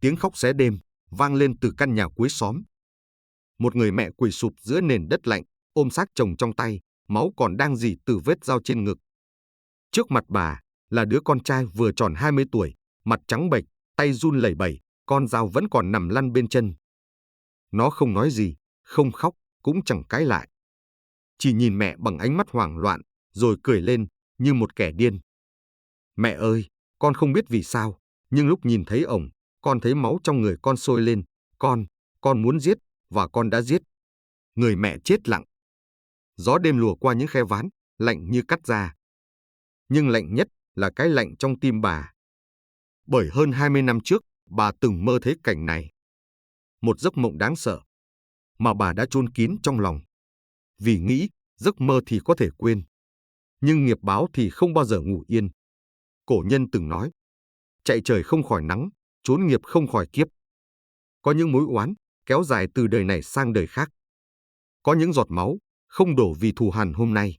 Tiếng khóc xé đêm vang lên từ căn nhà cuối xóm. Một người mẹ quỳ sụp giữa nền đất lạnh, ôm xác chồng trong tay, máu còn đang rỉ từ vết dao trên ngực. Trước mặt bà là đứa con trai vừa tròn 20 tuổi, mặt trắng bệch, tay run lẩy bẩy, con dao vẫn còn nằm lăn bên chân. Nó không nói gì, không khóc, cũng chẳng cãi lại. Chỉ nhìn mẹ bằng ánh mắt hoảng loạn, rồi cười lên như một kẻ điên. Mẹ ơi, con không biết vì sao, nhưng lúc nhìn thấy ổng, con thấy máu trong người con sôi lên. Con muốn giết, và con đã giết. Người mẹ chết lặng. Gió đêm lùa qua những khe ván, lạnh như cắt da. Nhưng lạnh nhất là cái lạnh trong tim bà. Bởi hơn 20 năm trước, bà từng mơ thấy cảnh này. Một giấc mộng đáng sợ, mà bà đã chôn kín trong lòng. Vì nghĩ, giấc mơ thì có thể quên. Nhưng nghiệp báo thì không bao giờ ngủ yên. Cổ nhân từng nói, chạy trời không khỏi nắng, trốn nghiệp không khỏi kiếp. Có những mối oán kéo dài từ đời này sang đời khác. Có những giọt máu không đổ vì thù hằn hôm nay,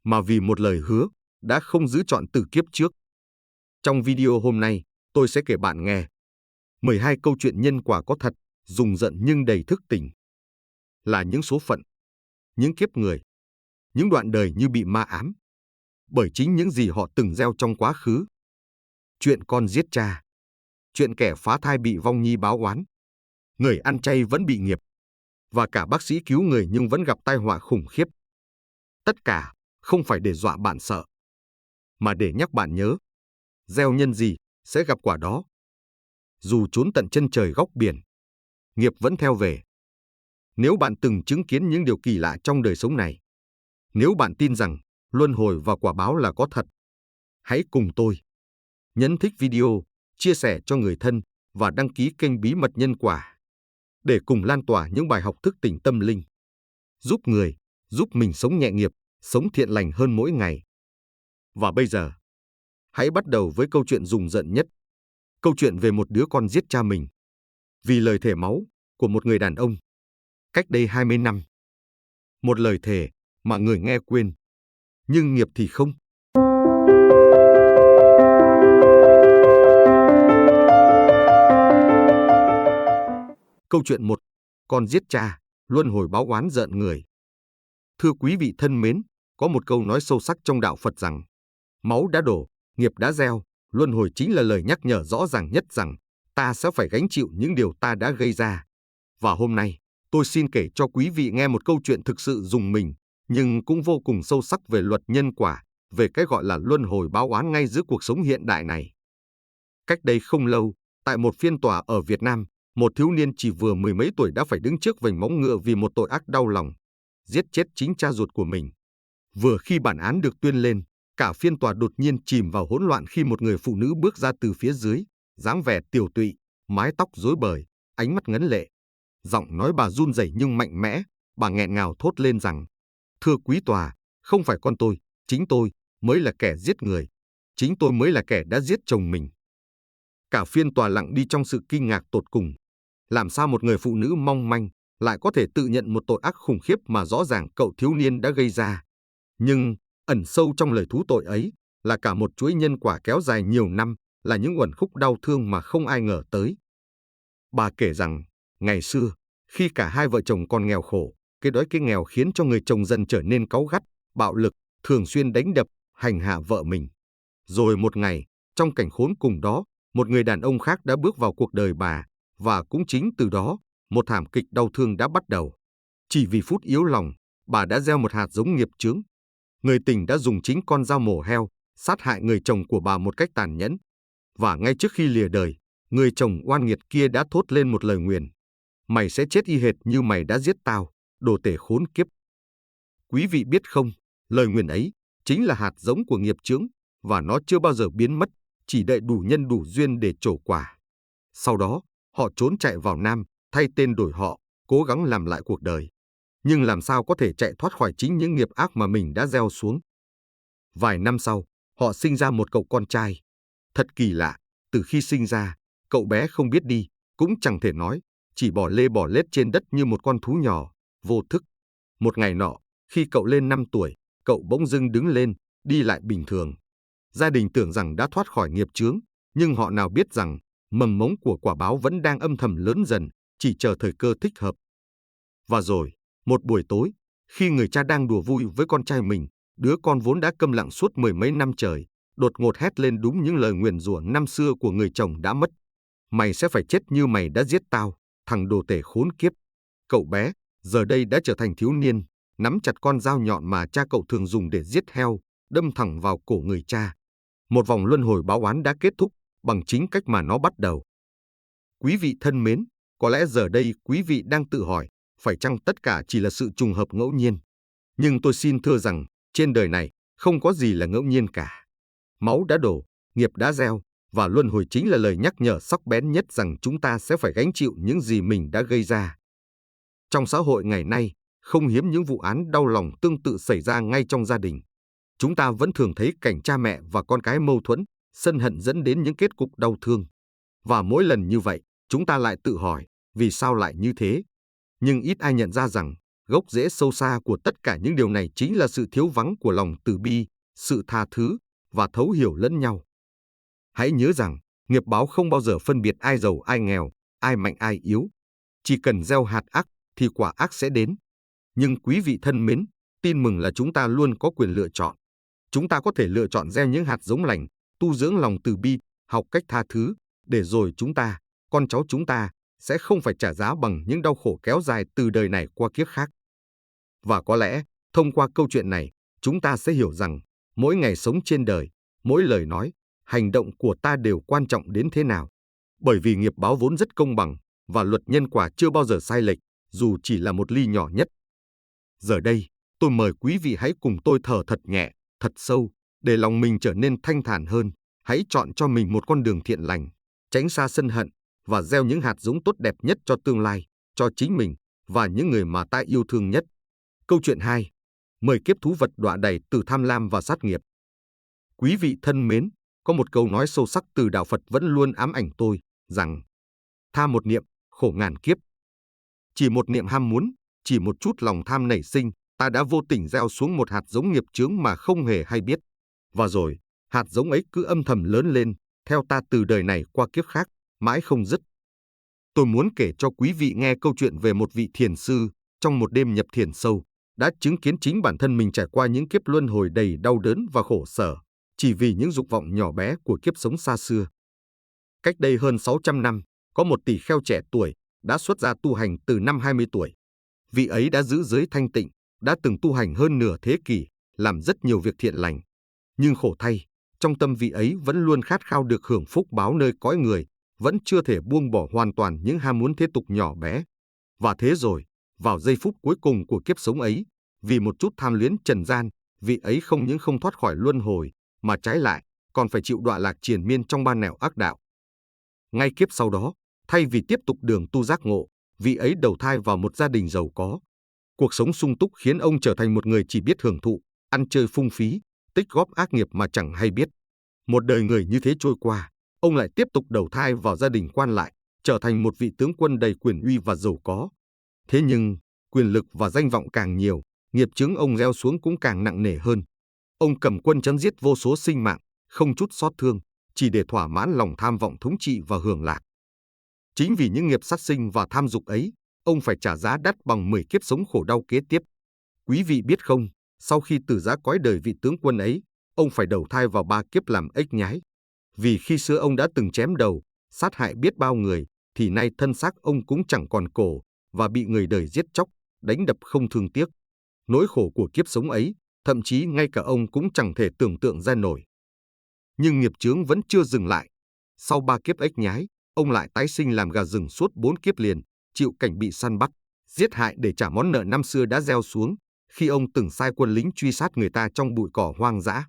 mà vì một lời hứa đã không giữ trọn từ kiếp trước. Trong video hôm nay, tôi sẽ kể bạn nghe 12 câu chuyện nhân quả có thật, rùng rợn nhưng đầy thức tỉnh. Là những số phận, những kiếp người, những đoạn đời như bị ma ám, bởi chính những gì họ từng gieo trong quá khứ. Chuyện con giết cha, chuyện kẻ phá thai bị vong nhi báo oán, người ăn chay vẫn bị nghiệp, và cả bác sĩ cứu người nhưng vẫn gặp tai họa khủng khiếp. Tất cả không phải để dọa bạn sợ, mà để nhắc bạn nhớ, gieo nhân gì sẽ gặp quả đó. Dù trốn tận chân trời góc biển, nghiệp vẫn theo về. Nếu bạn từng chứng kiến những điều kỳ lạ trong đời sống này, nếu bạn tin rằng luân hồi và quả báo là có thật, hãy cùng tôi nhấn thích video, chia sẻ cho người thân và đăng ký kênh Bí mật Nhân Quả để cùng lan tỏa những bài học thức tỉnh tâm linh, giúp người, giúp mình sống nhẹ nghiệp, sống thiện lành hơn mỗi ngày. Và bây giờ, hãy bắt đầu với câu chuyện rùng rợn nhất. Câu chuyện về một đứa con giết cha mình vì lời thề máu của một người đàn ông cách đây 20 năm. Một lời thề mà người nghe quên, nhưng nghiệp thì không. Câu chuyện 1. Con giết cha, luân hồi báo oán rợn người. Thưa quý vị thân mến, có một câu nói sâu sắc trong đạo Phật rằng, máu đã đổ, nghiệp đã gieo, luân hồi chính là lời nhắc nhở rõ ràng nhất rằng ta sẽ phải gánh chịu những điều ta đã gây ra. Và hôm nay, tôi xin kể cho quý vị nghe một câu chuyện thực sự rùng mình, nhưng cũng vô cùng sâu sắc về luật nhân quả, về cái gọi là luân hồi báo oán ngay giữa cuộc sống hiện đại này. Cách đây không lâu, tại một phiên tòa ở Việt Nam, một thiếu niên chỉ vừa mười mấy tuổi đã phải đứng trước vành móng ngựa vì một tội ác đau lòng, giết chết chính cha ruột của mình. Vừa khi bản án được tuyên lên, cả phiên tòa đột nhiên chìm vào hỗn loạn khi một người phụ nữ bước ra từ phía dưới, dáng vẻ tiều tụy, mái tóc rối bời, ánh mắt ngấn lệ. Giọng nói bà run rẩy nhưng mạnh mẽ, bà nghẹn ngào thốt lên rằng, thưa quý tòa, không phải con tôi, chính tôi mới là kẻ giết người, chính tôi mới là kẻ đã giết chồng mình. Cả phiên tòa lặng đi trong sự kinh ngạc tột cùng. Làm sao một người phụ nữ mong manh lại có thể tự nhận một tội ác khủng khiếp mà rõ ràng cậu thiếu niên đã gây ra? Nhưng ẩn sâu trong lời thú tội ấy là cả một chuỗi nhân quả kéo dài nhiều năm, là những uẩn khúc đau thương mà không ai ngờ tới. Bà kể rằng, ngày xưa, khi cả hai vợ chồng còn nghèo khổ, cái đói cái nghèo khiến cho người chồng dần trở nên cáu gắt, bạo lực, thường xuyên đánh đập, hành hạ vợ mình. Rồi một ngày, trong cảnh khốn cùng đó, một người đàn ông khác đã bước vào cuộc đời bà, và cũng chính từ đó, một thảm kịch đau thương đã bắt đầu. Chỉ vì phút yếu lòng, bà đã gieo một hạt giống nghiệp chướng. Người tình đã dùng chính con dao mổ heo, sát hại người chồng của bà một cách tàn nhẫn. Và ngay trước khi lìa đời, người chồng oan nghiệt kia đã thốt lên một lời nguyền. Mày sẽ chết y hệt như mày đã giết tao, đồ tể khốn kiếp. Quý vị biết không, lời nguyền ấy chính là hạt giống của nghiệp chướng, và nó chưa bao giờ biến mất, chỉ đợi đủ nhân đủ duyên để trổ quả. Sau đó, họ trốn chạy vào Nam, thay tên đổi họ, cố gắng làm lại cuộc đời. Nhưng làm sao có thể chạy thoát khỏi chính những nghiệp ác mà mình đã gieo xuống. Vài năm sau, họ sinh ra một cậu con trai. Thật kỳ lạ, từ khi sinh ra, cậu bé không biết đi, cũng chẳng thể nói, chỉ bỏ lê bỏ lết trên đất như một con thú nhỏ, vô thức. Một ngày nọ, khi cậu lên 5 tuổi, cậu bỗng dưng đứng lên, đi lại bình thường. Gia đình tưởng rằng đã thoát khỏi nghiệp chướng, nhưng họ nào biết rằng, Mầm mống của quả báo vẫn đang âm thầm lớn dần, chỉ chờ thời cơ thích hợp. Và rồi, một buổi tối, khi người cha đang đùa vui với con trai mình, đứa con vốn đã câm lặng suốt mười mấy năm trời, đột ngột hét lên đúng những lời nguyền rủa năm xưa của người chồng đã mất. Mày sẽ phải chết như mày đã giết tao, thằng đồ tể khốn kiếp. Cậu bé, giờ đây đã trở thành thiếu niên, nắm chặt con dao nhọn mà cha cậu thường dùng để giết heo, đâm thẳng vào cổ người cha. Một vòng luân hồi báo oán đã kết thúc bằng chính cách mà nó bắt đầu. Quý vị thân mến, có lẽ giờ đây quý vị đang tự hỏi, phải chăng tất cả chỉ là sự trùng hợp ngẫu nhiên? Nhưng tôi xin thưa rằng, trên đời này, không có gì là ngẫu nhiên cả. Máu đã đổ, nghiệp đã gieo, và luân hồi chính là lời nhắc nhở sắc bén nhất rằng chúng ta sẽ phải gánh chịu những gì mình đã gây ra. Trong xã hội ngày nay, không hiếm những vụ án đau lòng tương tự xảy ra ngay trong gia đình. Chúng ta vẫn thường thấy cảnh cha mẹ và con cái mâu thuẫn, sân hận dẫn đến những kết cục đau thương. Và mỗi lần như vậy, chúng ta lại tự hỏi, vì sao lại như thế? Nhưng ít ai nhận ra rằng, gốc rễ sâu xa của tất cả những điều này chính là sự thiếu vắng của lòng từ bi, sự tha thứ và thấu hiểu lẫn nhau. Hãy nhớ rằng, nghiệp báo không bao giờ phân biệt ai giàu ai nghèo, ai mạnh ai yếu. Chỉ cần gieo hạt ác thì quả ác sẽ đến. Nhưng quý vị thân mến, tin mừng là chúng ta luôn có quyền lựa chọn. Chúng ta có thể lựa chọn gieo những hạt giống lành, tu dưỡng lòng từ bi, học cách tha thứ, để rồi chúng ta, con cháu chúng ta, sẽ không phải trả giá bằng những đau khổ kéo dài từ đời này qua kiếp khác. Và có lẽ, thông qua câu chuyện này, chúng ta sẽ hiểu rằng, mỗi ngày sống trên đời, mỗi lời nói, hành động của ta đều quan trọng đến thế nào. Bởi vì nghiệp báo vốn rất công bằng, và luật nhân quả chưa bao giờ sai lệch, dù chỉ là một ly nhỏ nhất. Giờ đây, tôi mời quý vị hãy cùng tôi thở thật nhẹ, thật sâu, để lòng mình trở nên thanh thản hơn. Hãy chọn cho mình một con đường thiện lành, tránh xa sân hận, và gieo những hạt giống tốt đẹp nhất cho tương lai, cho chính mình, và những người mà ta yêu thương nhất. Câu chuyện 2. 10 kiếp thú vật đọa đầy từ tham lam và sát nghiệp. Quý vị thân mến, có một câu nói sâu sắc từ đạo Phật vẫn luôn ám ảnh tôi, rằng tha một niệm, khổ ngàn kiếp. Chỉ một niệm ham muốn, chỉ một chút lòng tham nảy sinh, ta đã vô tình gieo xuống một hạt giống nghiệp chướng mà không hề hay biết. Và rồi, hạt giống ấy cứ âm thầm lớn lên, theo ta từ đời này qua kiếp khác, mãi không dứt. Tôi muốn kể cho quý vị nghe câu chuyện về một vị thiền sư, trong một đêm nhập thiền sâu, đã chứng kiến chính bản thân mình trải qua những kiếp luân hồi đầy đau đớn và khổ sở, chỉ vì những dục vọng nhỏ bé của kiếp sống xa xưa. Cách đây hơn 600 năm, có một tỳ kheo trẻ tuổi, đã xuất gia tu hành từ năm 20 tuổi. Vị ấy đã giữ giới thanh tịnh, đã từng tu hành hơn nửa thế kỷ, làm rất nhiều việc thiện lành. Nhưng khổ thay, trong tâm vị ấy vẫn luôn khát khao được hưởng phúc báo nơi cõi người, vẫn chưa thể buông bỏ hoàn toàn những ham muốn thế tục nhỏ bé. Và thế rồi, vào giây phút cuối cùng của kiếp sống ấy, vì một chút tham luyến trần gian, vị ấy không những không thoát khỏi luân hồi, mà trái lại, còn phải chịu đọa lạc triền miên trong ba nẻo ác đạo. Ngay kiếp sau đó, thay vì tiếp tục đường tu giác ngộ, vị ấy đầu thai vào một gia đình giàu có. Cuộc sống sung túc khiến ông trở thành một người chỉ biết hưởng thụ, ăn chơi phung phí, tích góp ác nghiệp mà chẳng hay biết. Một đời người như thế trôi qua, ông lại tiếp tục đầu thai vào gia đình quan lại, trở thành một vị tướng quân đầy quyền uy và giàu có. Thế nhưng, quyền lực và danh vọng càng nhiều, nghiệp chướng ông gieo xuống cũng càng nặng nề hơn. Ông cầm quân chém giết vô số sinh mạng, không chút xót thương, chỉ để thỏa mãn lòng tham vọng thống trị và hưởng lạc. Chính vì những nghiệp sát sinh và tham dục ấy, ông phải trả giá đắt bằng 10 kiếp sống khổ đau kế tiếp. Quý vị biết không, sau khi từ giã cõi đời vị tướng quân ấy, ông phải đầu thai vào 3 kiếp làm ếch nhái. Vì khi xưa ông đã từng chém đầu, sát hại biết bao người, thì nay thân xác ông cũng chẳng còn cổ, và bị người đời giết chóc, đánh đập không thương tiếc. Nỗi khổ của kiếp sống ấy, thậm chí ngay cả ông cũng chẳng thể tưởng tượng ra nổi. Nhưng nghiệp chướng vẫn chưa dừng lại. Sau 3 kiếp ếch nhái, ông lại tái sinh làm gà rừng suốt 4 kiếp liền, chịu cảnh bị săn bắt, giết hại để trả món nợ năm xưa đã gieo xuống, khi ông từng sai quân lính truy sát người ta trong bụi cỏ hoang dã.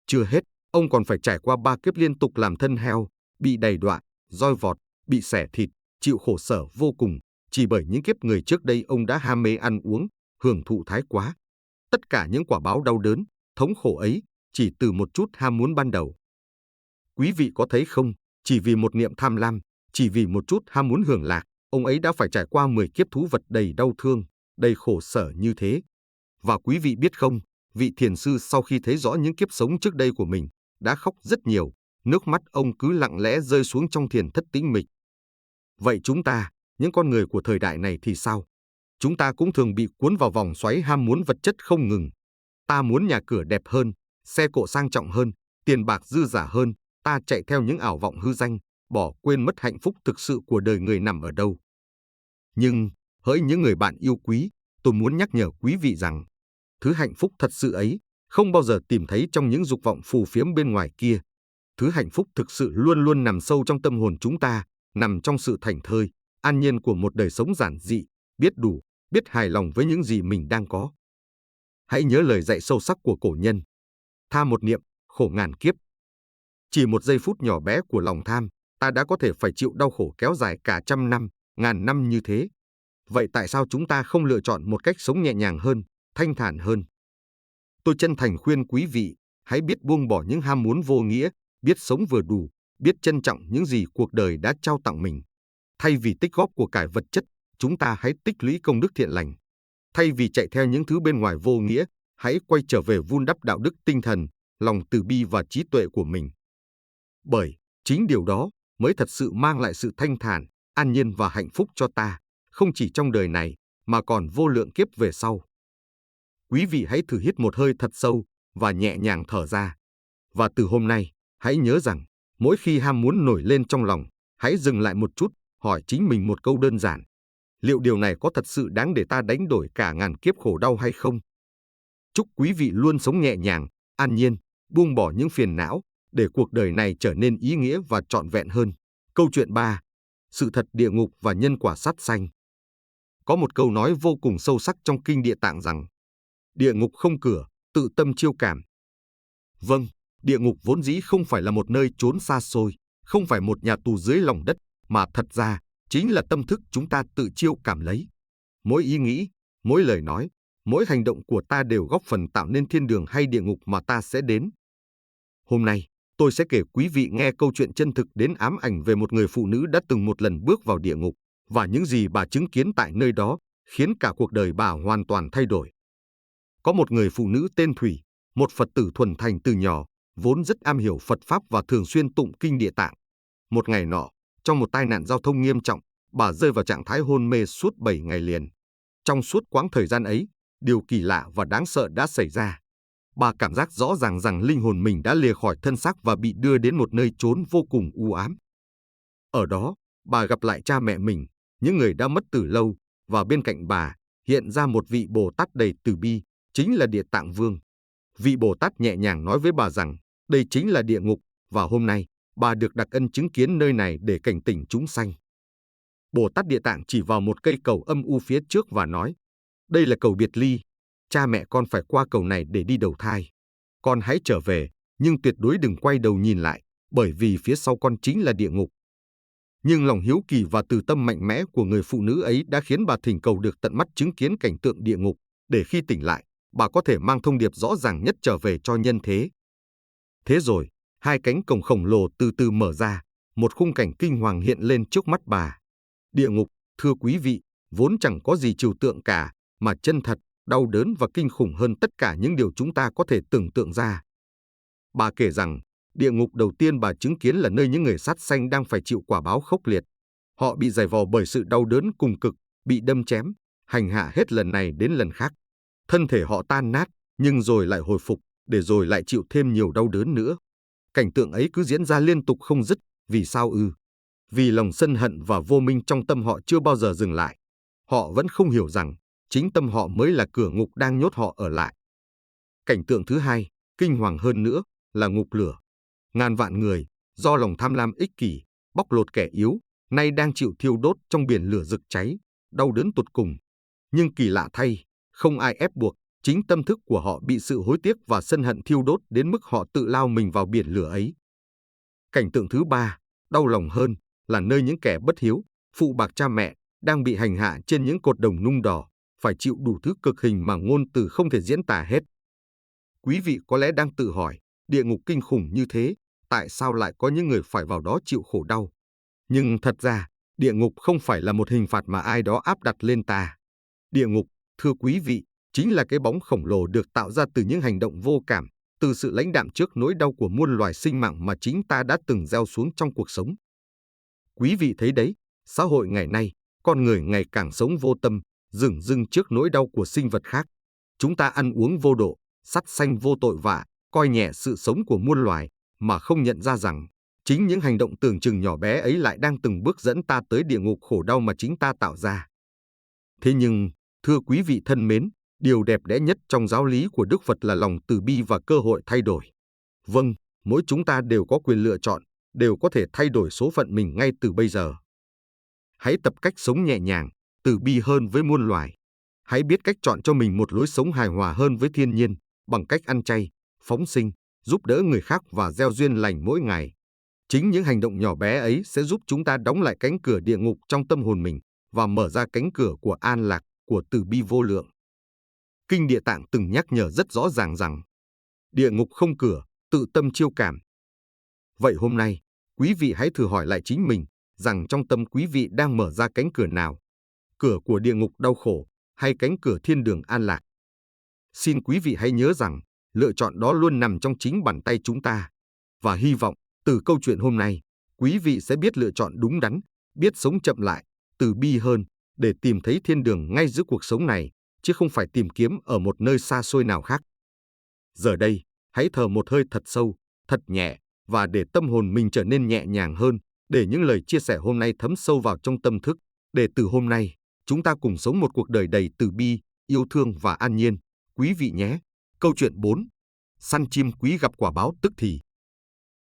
Chưa hết, ông còn phải trải qua 3 kiếp liên tục làm thân heo, bị đầy đọa, roi vọt, bị xẻ thịt, chịu khổ sở vô cùng, chỉ bởi những kiếp người trước đây ông đã ham mê ăn uống, hưởng thụ thái quá. Tất cả những quả báo đau đớn, thống khổ ấy, chỉ từ một chút ham muốn ban đầu. Quý vị có thấy không, chỉ vì một niệm tham lam, chỉ vì một chút ham muốn hưởng lạc, ông ấy đã phải trải qua 10 kiếp thú vật đầy đau thương, đầy khổ sở như thế. Và quý vị biết không, vị thiền sư sau khi thấy rõ những kiếp sống trước đây của mình, đã khóc rất nhiều, Nước mắt ông cứ lặng lẽ rơi xuống trong thiền thất tĩnh mịch. Vậy chúng ta, những con người của thời đại này thì sao? Chúng ta cũng thường bị cuốn vào vòng xoáy ham muốn vật chất không ngừng. Ta muốn nhà cửa đẹp hơn, xe cộ sang trọng hơn, tiền bạc dư dả hơn, ta chạy theo những ảo vọng hư danh, bỏ quên mất hạnh phúc thực sự của đời người nằm ở đâu. Nhưng, hỡi những người bạn yêu quý, tôi muốn nhắc nhở quý vị rằng, thứ hạnh phúc thật sự ấy không bao giờ tìm thấy trong những dục vọng phù phiếm bên ngoài kia. Thứ hạnh phúc thực sự luôn luôn nằm sâu trong tâm hồn chúng ta, nằm trong sự thảnh thơi, an nhiên của một đời sống giản dị, biết đủ, biết hài lòng với những gì mình đang có. Hãy nhớ lời dạy sâu sắc của cổ nhân. Tha một niệm, khổ ngàn kiếp. Chỉ một giây phút nhỏ bé của lòng tham, ta đã có thể phải chịu đau khổ kéo dài cả trăm năm, ngàn năm như thế. Vậy tại sao chúng ta không lựa chọn một cách sống nhẹ nhàng hơn, thanh thản hơn? Tôi chân thành khuyên quý vị, hãy biết buông bỏ những ham muốn vô nghĩa, biết sống vừa đủ, biết trân trọng những gì cuộc đời đã trao tặng mình. Thay vì tích góp của cải vật chất, chúng ta hãy tích lũy công đức thiện lành. Thay vì chạy theo những thứ bên ngoài vô nghĩa, hãy quay trở về vun đắp đạo đức tinh thần, lòng từ bi và trí tuệ của mình. Bởi chính điều đó mới thật sự mang lại sự thanh thản, an nhiên và hạnh phúc cho ta, không chỉ trong đời này, mà còn vô lượng kiếp về sau. Quý vị hãy thử hít một hơi thật sâu và nhẹ nhàng thở ra. Và từ hôm nay, hãy nhớ rằng, mỗi khi ham muốn nổi lên trong lòng, hãy dừng lại một chút, hỏi chính mình một câu đơn giản. Liệu điều này có thật sự đáng để ta đánh đổi cả ngàn kiếp khổ đau hay không? Chúc quý vị luôn sống nhẹ nhàng, an nhiên, buông bỏ những phiền não, để cuộc đời này trở nên ý nghĩa và trọn vẹn hơn. Câu chuyện 3. Sự thật địa ngục và nhân quả sát sanh. Có một câu nói vô cùng sâu sắc trong Kinh Địa Tạng rằng, địa ngục không cửa, tự tâm chiêu cảm. Vâng, địa ngục vốn dĩ không phải là một nơi trốn xa xôi, không phải một nhà tù dưới lòng đất, mà thật ra, chính là tâm thức chúng ta tự chiêu cảm lấy. Mỗi ý nghĩ, mỗi lời nói, mỗi hành động của ta đều góp phần tạo nên thiên đường hay địa ngục mà ta sẽ đến. Hôm nay, tôi sẽ kể quý vị nghe câu chuyện chân thực đến ám ảnh về một người phụ nữ đã từng một lần bước vào địa ngục, và những gì bà chứng kiến tại nơi đó, khiến cả cuộc đời bà hoàn toàn thay đổi. Có một người phụ nữ tên Thủy, một Phật tử thuần thành từ nhỏ, vốn rất am hiểu Phật Pháp và thường xuyên tụng Kinh Địa Tạng. Một ngày nọ, trong một tai nạn giao thông nghiêm trọng, bà rơi vào trạng thái hôn mê suốt 7 ngày liền. Trong suốt quãng thời gian ấy, điều kỳ lạ và đáng sợ đã xảy ra. Bà cảm giác rõ ràng rằng linh hồn mình đã lìa khỏi thân xác và bị đưa đến một nơi chốn vô cùng u ám. Ở đó, bà gặp lại cha mẹ mình, những người đã mất từ lâu, và bên cạnh bà hiện ra một vị Bồ Tát đầy từ bi, chính là Địa Tạng Vương. Vị Bồ Tát nhẹ nhàng nói với bà rằng, đây chính là địa ngục, và hôm nay, bà được đặc ân chứng kiến nơi này để cảnh tỉnh chúng sanh. Bồ Tát Địa Tạng chỉ vào một cây cầu âm u phía trước và nói, đây là cầu biệt ly, cha mẹ con phải qua cầu này để đi đầu thai. Con hãy trở về, nhưng tuyệt đối đừng quay đầu nhìn lại, bởi vì phía sau con chính là địa ngục. Nhưng lòng hiếu kỳ và từ tâm mạnh mẽ của người phụ nữ ấy đã khiến bà thỉnh cầu được tận mắt chứng kiến cảnh tượng địa ngục, để khi tỉnh lại, bà có thể mang thông điệp rõ ràng nhất trở về cho nhân thế. Thế rồi, hai cánh cổng khổng lồ từ từ mở ra, một khung cảnh kinh hoàng hiện lên trước mắt bà. Địa ngục, thưa quý vị, vốn chẳng có gì trừu tượng cả, mà chân thật, đau đớn và kinh khủng hơn tất cả những điều chúng ta có thể tưởng tượng ra. Bà kể rằng, địa ngục đầu tiên bà chứng kiến là nơi những người sát sanh đang phải chịu quả báo khốc liệt. Họ bị giày vò bởi sự đau đớn cùng cực, bị đâm chém, hành hạ hết lần này đến lần khác. Thân thể họ tan nát, nhưng rồi lại hồi phục, để rồi lại chịu thêm nhiều đau đớn nữa. Cảnh tượng ấy cứ diễn ra liên tục không dứt, vì sao ư? Vì lòng sân hận và vô minh trong tâm họ chưa bao giờ dừng lại. Họ vẫn không hiểu rằng, chính tâm họ mới là cửa ngục đang nhốt họ ở lại. Cảnh tượng thứ hai, kinh hoàng hơn nữa, là ngục lửa. Ngàn vạn người, do lòng tham lam ích kỷ, bóc lột kẻ yếu, nay đang chịu thiêu đốt trong biển lửa rực cháy, đau đớn tột cùng. Nhưng kỳ lạ thay, không ai ép buộc, chính tâm thức của họ bị sự hối tiếc và sân hận thiêu đốt đến mức họ tự lao mình vào biển lửa ấy. Cảnh tượng thứ ba, đau lòng hơn, là nơi những kẻ bất hiếu, phụ bạc cha mẹ, đang bị hành hạ trên những cột đồng nung đỏ, phải chịu đủ thứ cực hình mà ngôn từ không thể diễn tả hết. Quý vị có lẽ đang tự hỏi, địa ngục kinh khủng như thế, tại sao lại có những người phải vào đó chịu khổ đau? Nhưng thật ra, địa ngục không phải là một hình phạt mà ai đó áp đặt lên ta. Địa ngục, thưa quý vị, chính là cái bóng khổng lồ được tạo ra từ những hành động vô cảm, từ sự lãnh đạm trước nỗi đau của muôn loài sinh mạng mà chính ta đã từng gieo xuống trong cuộc sống. Quý vị thấy đấy, xã hội ngày nay, con người ngày càng sống vô tâm, dửng dưng trước nỗi đau của sinh vật khác. Chúng ta ăn uống vô độ, sát sanh vô tội vạ, coi nhẹ sự sống của muôn loài, mà không nhận ra rằng, chính những hành động tưởng chừng nhỏ bé ấy lại đang từng bước dẫn ta tới địa ngục khổ đau mà chính ta tạo ra. Thế nhưng, thưa quý vị thân mến, điều đẹp đẽ nhất trong giáo lý của Đức Phật là lòng từ bi và cơ hội thay đổi. Vâng, mỗi chúng ta đều có quyền lựa chọn, đều có thể thay đổi số phận mình ngay từ bây giờ. Hãy tập cách sống nhẹ nhàng, từ bi hơn với muôn loài. Hãy biết cách chọn cho mình một lối sống hài hòa hơn với thiên nhiên, bằng cách ăn chay, phóng sinh, giúp đỡ người khác và gieo duyên lành mỗi ngày. Chính những hành động nhỏ bé ấy sẽ giúp chúng ta đóng lại cánh cửa địa ngục trong tâm hồn mình và mở ra cánh cửa của an lạc, của từ bi vô lượng. Kinh Địa Tạng từng nhắc nhở rất rõ ràng rằng, địa ngục không cửa, tự tâm chiêu cảm. Vậy hôm nay, quý vị hãy thử hỏi lại chính mình, rằng trong tâm quý vị đang mở ra cánh cửa nào? Cửa của địa ngục đau khổ, hay cánh cửa thiên đường an lạc? Xin quý vị hãy nhớ rằng, lựa chọn đó luôn nằm trong chính bàn tay chúng ta. Và hy vọng, từ câu chuyện hôm nay, quý vị sẽ biết lựa chọn đúng đắn, biết sống chậm lại, từ bi hơn, để tìm thấy thiên đường ngay giữa cuộc sống này, chứ không phải tìm kiếm ở một nơi xa xôi nào khác. Giờ đây, hãy thở một hơi thật sâu, thật nhẹ, và để tâm hồn mình trở nên nhẹ nhàng hơn, để những lời chia sẻ hôm nay thấm sâu vào trong tâm thức, để từ hôm nay, chúng ta cùng sống một cuộc đời đầy từ bi, yêu thương và an nhiên, quý vị nhé. Câu chuyện 4. Săn chim quý gặp quả báo tức thì.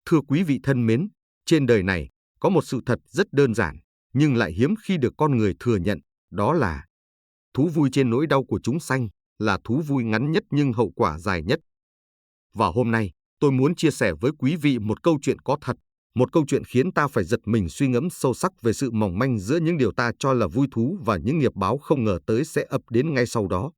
Thưa quý vị thân mến, trên đời này, có một sự thật rất đơn giản, nhưng lại hiếm khi được con người thừa nhận, đó là thú vui trên nỗi đau của chúng sanh, là thú vui ngắn nhất nhưng hậu quả dài nhất. Và hôm nay, tôi muốn chia sẻ với quý vị một câu chuyện có thật, một câu chuyện khiến ta phải giật mình suy ngẫm sâu sắc về sự mỏng manh giữa những điều ta cho là vui thú và những nghiệp báo không ngờ tới sẽ ập đến ngay sau đó.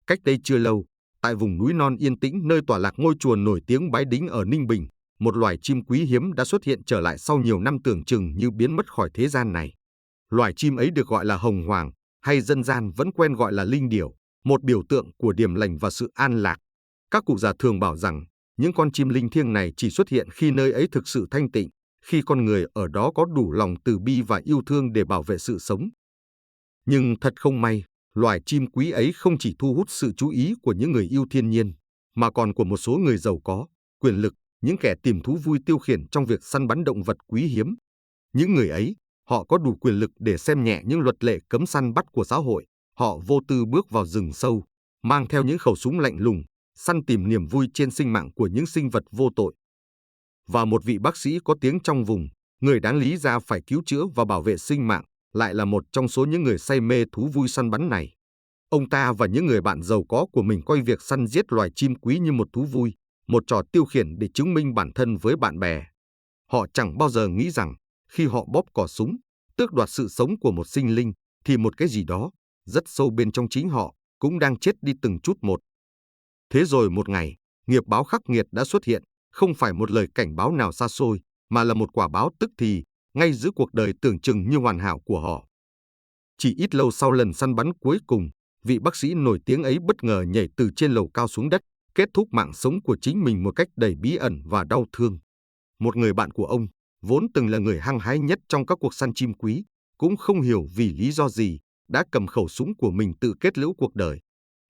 Cách đây chưa lâu, tại vùng núi non yên tĩnh nơi tọa lạc ngôi chùa nổi tiếng Bái Đính ở Ninh Bình, một loài chim quý hiếm đã xuất hiện trở lại sau nhiều năm tưởng chừng như biến mất khỏi thế gian này. Loài chim ấy được gọi là hồng hoàng, hay dân gian vẫn quen gọi là linh điểu, một biểu tượng của điềm lành và sự an lạc. Các cụ già thường bảo rằng, những con chim linh thiêng này chỉ xuất hiện khi nơi ấy thực sự thanh tịnh, khi con người ở đó có đủ lòng từ bi và yêu thương để bảo vệ sự sống. Nhưng thật không may, loài chim quý ấy không chỉ thu hút sự chú ý của những người yêu thiên nhiên, mà còn của một số người giàu có, quyền lực, những kẻ tìm thú vui tiêu khiển trong việc săn bắn động vật quý hiếm. Những người ấy, họ có đủ quyền lực để xem nhẹ những luật lệ cấm săn bắt của xã hội, họ vô tư bước vào rừng sâu, mang theo những khẩu súng lạnh lùng, săn tìm niềm vui trên sinh mạng của những sinh vật vô tội. Và một vị bác sĩ có tiếng trong vùng, người đáng lý ra phải cứu chữa và bảo vệ sinh mạng, lại là một trong số những người say mê thú vui săn bắn này. Ông ta và những người bạn giàu có của mình coi việc săn giết loài chim quý như một thú vui, một trò tiêu khiển để chứng minh bản thân với bạn bè. Họ chẳng bao giờ nghĩ rằng, khi họ bóp cò súng, tước đoạt sự sống của một sinh linh, thì một cái gì đó, rất sâu bên trong chính họ, cũng đang chết đi từng chút một. Thế rồi một ngày, nghiệp báo khắc nghiệt đã xuất hiện, không phải một lời cảnh báo nào xa xôi, mà là một quả báo tức thì, ngay giữa cuộc đời tưởng chừng như hoàn hảo của họ. Chỉ ít lâu sau lần săn bắn cuối cùng, vị bác sĩ nổi tiếng ấy bất ngờ nhảy từ trên lầu cao xuống đất, kết thúc mạng sống của chính mình một cách đầy bí ẩn và đau thương. Một người bạn của ông, vốn từng là người hăng hái nhất trong các cuộc săn chim quý, cũng không hiểu vì lý do gì, đã cầm khẩu súng của mình tự kết liễu cuộc đời.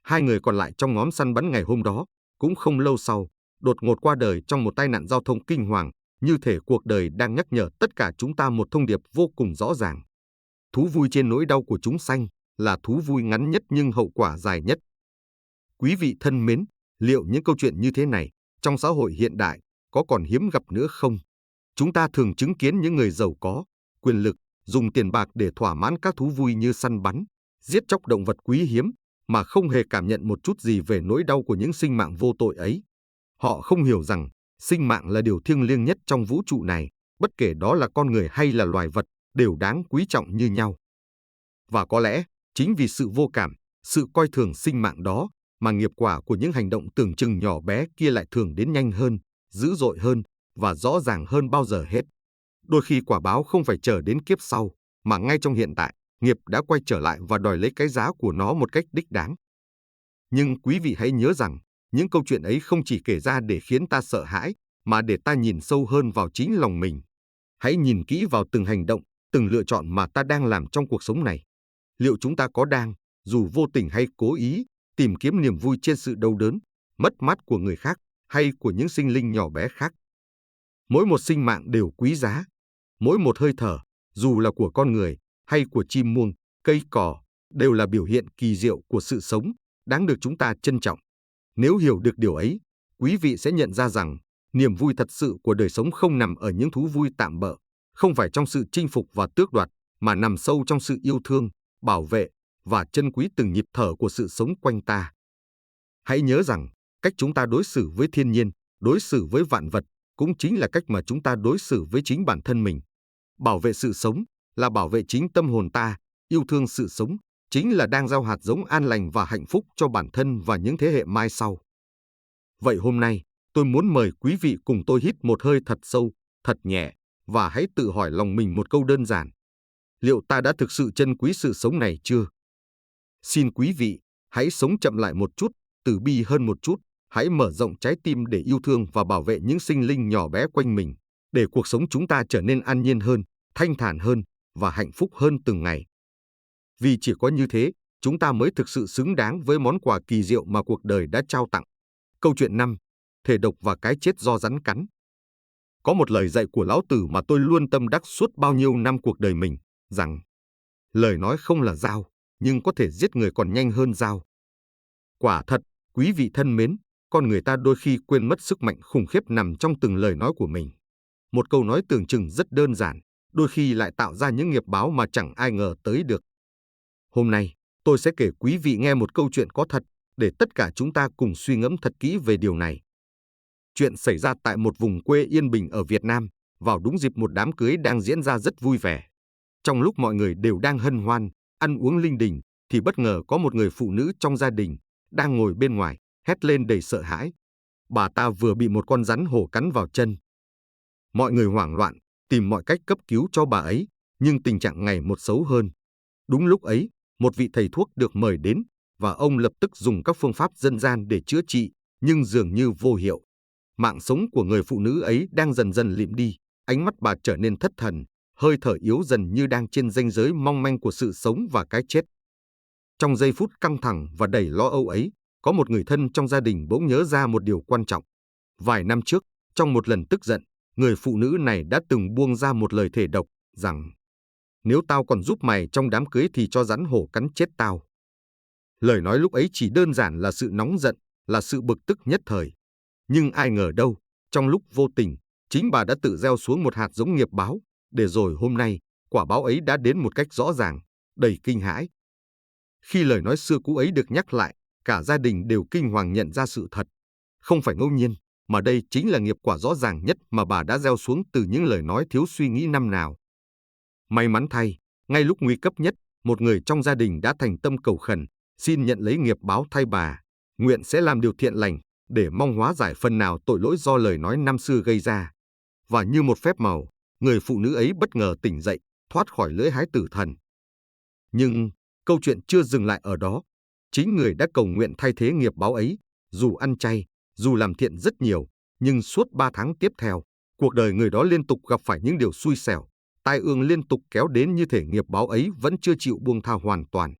Hai người còn lại trong nhóm săn bắn ngày hôm đó, cũng không lâu sau, đột ngột qua đời trong một tai nạn giao thông kinh hoàng, như thể cuộc đời đang nhắc nhở tất cả chúng ta một thông điệp vô cùng rõ ràng. Thú vui trên nỗi đau của chúng sanh là thú vui ngắn nhất nhưng hậu quả dài nhất. Quý vị thân mến, liệu những câu chuyện như thế này, trong xã hội hiện đại, có còn hiếm gặp nữa không? Chúng ta thường chứng kiến những người giàu có, quyền lực, dùng tiền bạc để thỏa mãn các thú vui như săn bắn, giết chóc động vật quý hiếm, mà không hề cảm nhận một chút gì về nỗi đau của những sinh mạng vô tội ấy. Họ không hiểu rằng, sinh mạng là điều thiêng liêng nhất trong vũ trụ này, bất kể đó là con người hay là loài vật, đều đáng quý trọng như nhau. Và có lẽ, chính vì sự vô cảm, sự coi thường sinh mạng đó, mà nghiệp quả của những hành động tưởng chừng nhỏ bé kia lại thường đến nhanh hơn, dữ dội hơn, và rõ ràng hơn bao giờ hết. Đôi khi quả báo không phải chờ đến kiếp sau, mà ngay trong hiện tại, nghiệp đã quay trở lại và đòi lấy cái giá của nó một cách đích đáng. Nhưng quý vị hãy nhớ rằng, Những câu chuyện ấy không chỉ kể ra để khiến ta sợ hãi, mà để ta nhìn sâu hơn vào chính lòng mình. Hãy nhìn kỹ vào từng hành động, từng lựa chọn mà ta đang làm trong cuộc sống này. Liệu chúng ta có đang, dù vô tình hay cố ý, tìm kiếm niềm vui trên sự đau đớn, mất mát của người khác hay của những sinh linh nhỏ bé khác? Mỗi một sinh mạng đều quý giá. Mỗi một hơi thở, dù là của con người hay của chim muông, cây cỏ, đều là biểu hiện kỳ diệu của sự sống, đáng được chúng ta trân trọng. Nếu hiểu được điều ấy, quý vị sẽ nhận ra rằng niềm vui thật sự của đời sống không nằm ở những thú vui tạm bợ, không phải trong sự chinh phục và tước đoạt, mà nằm sâu trong sự yêu thương, bảo vệ và trân quý từng nhịp thở của sự sống quanh ta. Hãy nhớ rằng, cách chúng ta đối xử với thiên nhiên, đối xử với vạn vật, cũng chính là cách mà chúng ta đối xử với chính bản thân mình. Bảo vệ sự sống là bảo vệ chính tâm hồn ta, yêu thương sự sống chính là đang gieo hạt giống an lành và hạnh phúc cho bản thân và những thế hệ mai sau. Vậy hôm nay, tôi muốn mời quý vị cùng tôi hít một hơi thật sâu, thật nhẹ, và hãy tự hỏi lòng mình một câu đơn giản. Liệu ta đã thực sự trân quý sự sống này chưa? Xin quý vị, hãy sống chậm lại một chút, từ bi hơn một chút, hãy mở rộng trái tim để yêu thương và bảo vệ những sinh linh nhỏ bé quanh mình, để cuộc sống chúng ta trở nên an nhiên hơn, thanh thản hơn và hạnh phúc hơn từng ngày. Vì chỉ có như thế, chúng ta mới thực sự xứng đáng với món quà kỳ diệu mà cuộc đời đã trao tặng. Câu chuyện 5. Thể độc và cái chết do rắn cắn. Có một lời dạy của Lão Tử mà tôi luôn tâm đắc suốt bao nhiêu năm cuộc đời mình, rằng lời nói không là dao, nhưng có thể giết người còn nhanh hơn dao. Quả thật, quý vị thân mến, con người ta đôi khi quên mất sức mạnh khủng khiếp nằm trong từng lời nói của mình. Một câu nói tưởng chừng rất đơn giản, đôi khi lại tạo ra những nghiệp báo mà chẳng ai ngờ tới được. Hôm nay, tôi sẽ kể quý vị nghe một câu chuyện có thật, để tất cả chúng ta cùng suy ngẫm thật kỹ về điều này. Chuyện xảy ra tại một vùng quê yên bình ở Việt Nam, vào đúng dịp một đám cưới đang diễn ra rất vui vẻ. Trong lúc mọi người đều đang hân hoan, ăn uống linh đình, thì bất ngờ có một người phụ nữ trong gia đình, đang ngồi bên ngoài, hét lên đầy sợ hãi. Bà ta vừa bị một con rắn hổ cắn vào chân. Mọi người hoảng loạn, tìm mọi cách cấp cứu cho bà ấy, nhưng tình trạng ngày một xấu hơn. Đúng lúc ấy, một vị thầy thuốc được mời đến, và ông lập tức dùng các phương pháp dân gian để chữa trị, nhưng dường như vô hiệu. Mạng sống của người phụ nữ ấy đang dần dần lịm đi, ánh mắt bà trở nên thất thần, hơi thở yếu dần như đang trên ranh giới mong manh của sự sống và cái chết. Trong giây phút căng thẳng và đầy lo âu ấy, có một người thân trong gia đình bỗng nhớ ra một điều quan trọng. Vài năm trước, trong một lần tức giận, người phụ nữ này đã từng buông ra một lời thề độc, rằng nếu tao còn giúp mày trong đám cưới thì cho rắn hổ cắn chết tao. Lời nói lúc ấy chỉ đơn giản là sự nóng giận, là sự bực tức nhất thời. Nhưng ai ngờ đâu, trong lúc vô tình, chính bà đã tự gieo xuống một hạt giống nghiệp báo, để rồi hôm nay, quả báo ấy đã đến một cách rõ ràng, đầy kinh hãi. Khi lời nói xưa cũ ấy được nhắc lại, cả gia đình đều kinh hoàng nhận ra sự thật. Không phải ngẫu nhiên, mà đây chính là nghiệp quả rõ ràng nhất mà bà đã gieo xuống từ những lời nói thiếu suy nghĩ năm nào. May mắn thay, ngay lúc nguy cấp nhất, một người trong gia đình đã thành tâm cầu khẩn, xin nhận lấy nghiệp báo thay bà, nguyện sẽ làm điều thiện lành, để mong hóa giải phần nào tội lỗi do lời nói năm xưa gây ra. Và như một phép màu, người phụ nữ ấy bất ngờ tỉnh dậy, thoát khỏi lưỡi hái tử thần. Nhưng, câu chuyện chưa dừng lại ở đó. Chính người đã cầu nguyện thay thế nghiệp báo ấy, dù ăn chay, dù làm thiện rất nhiều, nhưng suốt 3 tháng tiếp theo, cuộc đời người đó liên tục gặp phải những điều xui xẻo, tai ương liên tục kéo đến như thể nghiệp báo ấy vẫn chưa chịu buông tha hoàn toàn.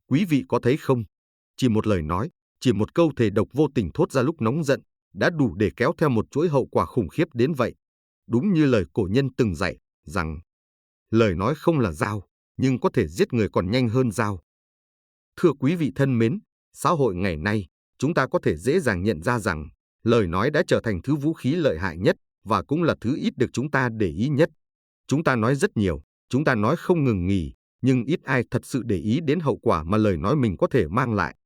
Quý vị có thấy không? Chỉ một lời nói, chỉ một câu thề độc vô tình thốt ra lúc nóng giận, đã đủ để kéo theo một chuỗi hậu quả khủng khiếp đến vậy. Đúng như lời cổ nhân từng dạy, rằng lời nói không là dao, nhưng có thể giết người còn nhanh hơn dao. Thưa quý vị thân mến, xã hội ngày nay, chúng ta có thể dễ dàng nhận ra rằng lời nói đã trở thành thứ vũ khí lợi hại nhất và cũng là thứ ít được chúng ta để ý nhất. Chúng ta nói rất nhiều, chúng ta nói không ngừng nghỉ, nhưng ít ai thật sự để ý đến hậu quả mà lời nói mình có thể mang lại.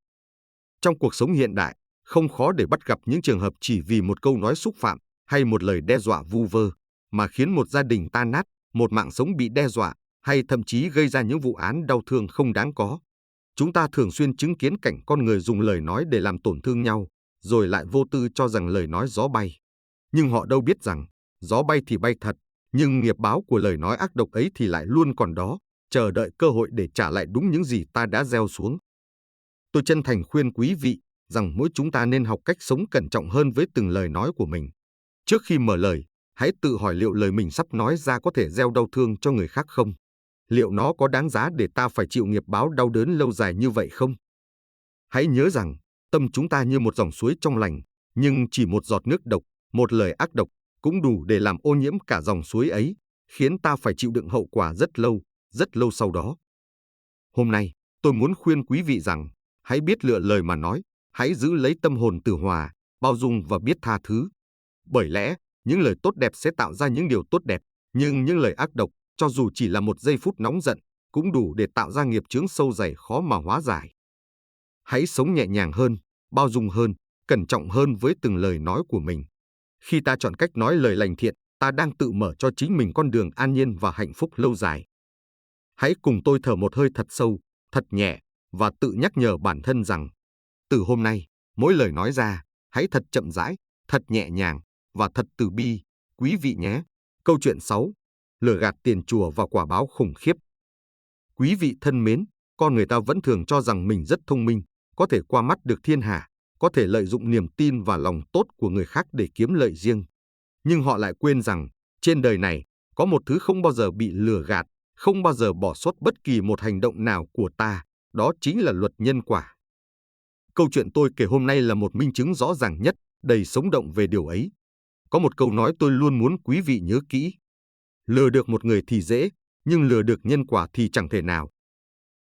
Trong cuộc sống hiện đại, không khó để bắt gặp những trường hợp chỉ vì một câu nói xúc phạm hay một lời đe dọa vu vơ mà khiến một gia đình tan nát, một mạng sống bị đe dọa hay thậm chí gây ra những vụ án đau thương không đáng có. Chúng ta thường xuyên chứng kiến cảnh con người dùng lời nói để làm tổn thương nhau, rồi lại vô tư cho rằng lời nói gió bay. Nhưng họ đâu biết rằng, gió bay thì bay thật, nhưng nghiệp báo của lời nói ác độc ấy thì lại luôn còn đó, chờ đợi cơ hội để trả lại đúng những gì ta đã gieo xuống. Tôi chân thành khuyên quý vị, rằng mỗi chúng ta nên học cách sống cẩn trọng hơn với từng lời nói của mình. Trước khi mở lời, hãy tự hỏi liệu lời mình sắp nói ra có thể gieo đau thương cho người khác không? Liệu nó có đáng giá để ta phải chịu nghiệp báo đau đớn lâu dài như vậy không? Hãy nhớ rằng, tâm chúng ta như một dòng suối trong lành, nhưng chỉ một giọt nước độc, một lời ác độc cũng đủ để làm ô nhiễm cả dòng suối ấy, khiến ta phải chịu đựng hậu quả rất lâu sau đó. Hôm nay, tôi muốn khuyên quý vị rằng, hãy biết lựa lời mà nói, hãy giữ lấy tâm hồn từ hòa, bao dung và biết tha thứ. Bởi lẽ, những lời tốt đẹp sẽ tạo ra những điều tốt đẹp, nhưng những lời ác độc, cho dù chỉ là một giây phút nóng giận, cũng đủ để tạo ra nghiệp chướng sâu dày khó mà hóa giải. Hãy sống nhẹ nhàng hơn, bao dung hơn, cẩn trọng hơn với từng lời nói của mình. Khi ta chọn cách nói lời lành thiện, ta đang tự mở cho chính mình con đường an nhiên và hạnh phúc lâu dài. Hãy cùng tôi thở một hơi thật sâu, thật nhẹ, và tự nhắc nhở bản thân rằng, từ hôm nay, mỗi lời nói ra, hãy thật chậm rãi, thật nhẹ nhàng, và thật từ bi, quý vị nhé. Câu chuyện 6. Lừa gạt tiền chùa và quả báo khủng khiếp. Quý vị thân mến, con người ta vẫn thường cho rằng mình rất thông minh, có thể qua mắt được thiên hạ, có thể lợi dụng niềm tin và lòng tốt của người khác để kiếm lợi riêng. Nhưng họ lại quên rằng, trên đời này, có một thứ không bao giờ bị lừa gạt, không bao giờ bỏ sót bất kỳ một hành động nào của ta, đó chính là luật nhân quả. Câu chuyện tôi kể hôm nay là một minh chứng rõ ràng nhất, đầy sống động về điều ấy. Có một câu nói tôi luôn muốn quý vị nhớ kỹ. Lừa được một người thì dễ, nhưng lừa được nhân quả thì chẳng thể nào.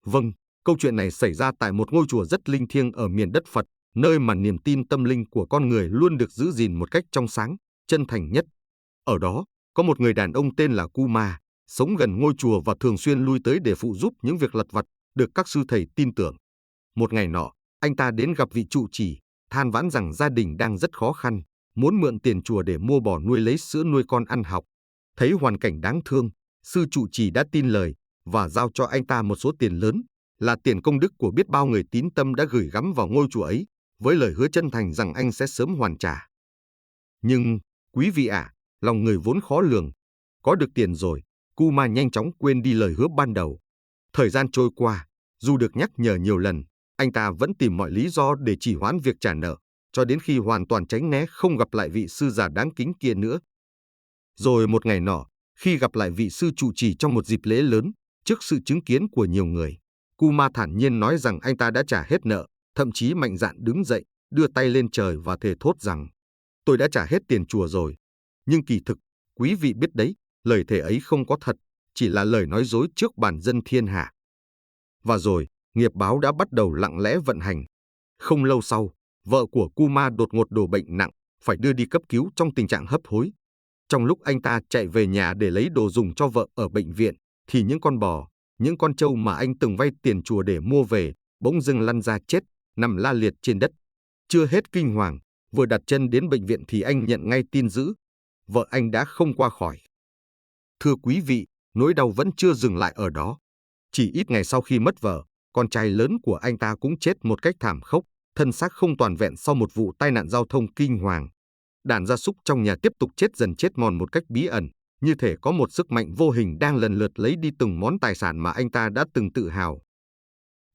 Vâng, câu chuyện này xảy ra tại một ngôi chùa rất linh thiêng ở miền đất Phật, nơi mà niềm tin tâm linh của con người luôn được giữ gìn một cách trong sáng, chân thành nhất. Ở đó, có một người đàn ông tên là Kuma, sống gần ngôi chùa và thường xuyên lui tới để phụ giúp những việc lặt vặt, được các sư thầy tin tưởng. Một ngày nọ, anh ta đến gặp vị trụ trì, than vãn rằng gia đình đang rất khó khăn, muốn mượn tiền chùa để mua bò nuôi lấy sữa nuôi con ăn học. Thấy hoàn cảnh đáng thương, sư trụ trì đã tin lời và giao cho anh ta một số tiền lớn, là tiền công đức của biết bao người tín tâm đã gửi gắm vào ngôi chùa ấy, với lời hứa chân thành rằng anh sẽ sớm hoàn trả. Nhưng, quý vị ạ, lòng người vốn khó lường. Có được tiền rồi, Kuma nhanh chóng quên đi lời hứa ban đầu. Thời gian trôi qua, dù được nhắc nhở nhiều lần, anh ta vẫn tìm mọi lý do để trì hoãn việc trả nợ, cho đến khi hoàn toàn tránh né không gặp lại vị sư già đáng kính kia nữa. Rồi một ngày nọ, khi gặp lại vị sư trụ trì trong một dịp lễ lớn, trước sự chứng kiến của nhiều người, Kuma thản nhiên nói rằng anh ta đã trả hết nợ, thậm chí mạnh dạn đứng dậy, đưa tay lên trời và thề thốt rằng, tôi đã trả hết tiền chùa rồi. Nhưng kỳ thực, quý vị biết đấy, lời thề ấy không có thật, chỉ là lời nói dối trước bàn dân thiên hạ. Và rồi, nghiệp báo đã bắt đầu lặng lẽ vận hành. Không lâu sau, vợ của Kuma đột ngột đổ bệnh nặng, phải đưa đi cấp cứu trong tình trạng hấp hối. Trong lúc anh ta chạy về nhà để lấy đồ dùng cho vợ ở bệnh viện, thì những con bò, những con trâu mà anh từng vay tiền chùa để mua về, bỗng dưng lăn ra chết, nằm la liệt trên đất. Chưa hết kinh hoàng, vừa đặt chân đến bệnh viện thì anh nhận ngay tin dữ. Vợ anh đã không qua khỏi. Thưa quý vị, nỗi đau vẫn chưa dừng lại ở đó. Chỉ ít ngày sau khi mất vợ, con trai lớn của anh ta cũng chết một cách thảm khốc, thân xác không toàn vẹn sau một vụ tai nạn giao thông kinh hoàng. Đàn gia súc trong nhà tiếp tục chết dần chết mòn một cách bí ẩn, như thể có một sức mạnh vô hình đang lần lượt lấy đi từng món tài sản mà anh ta đã từng tự hào.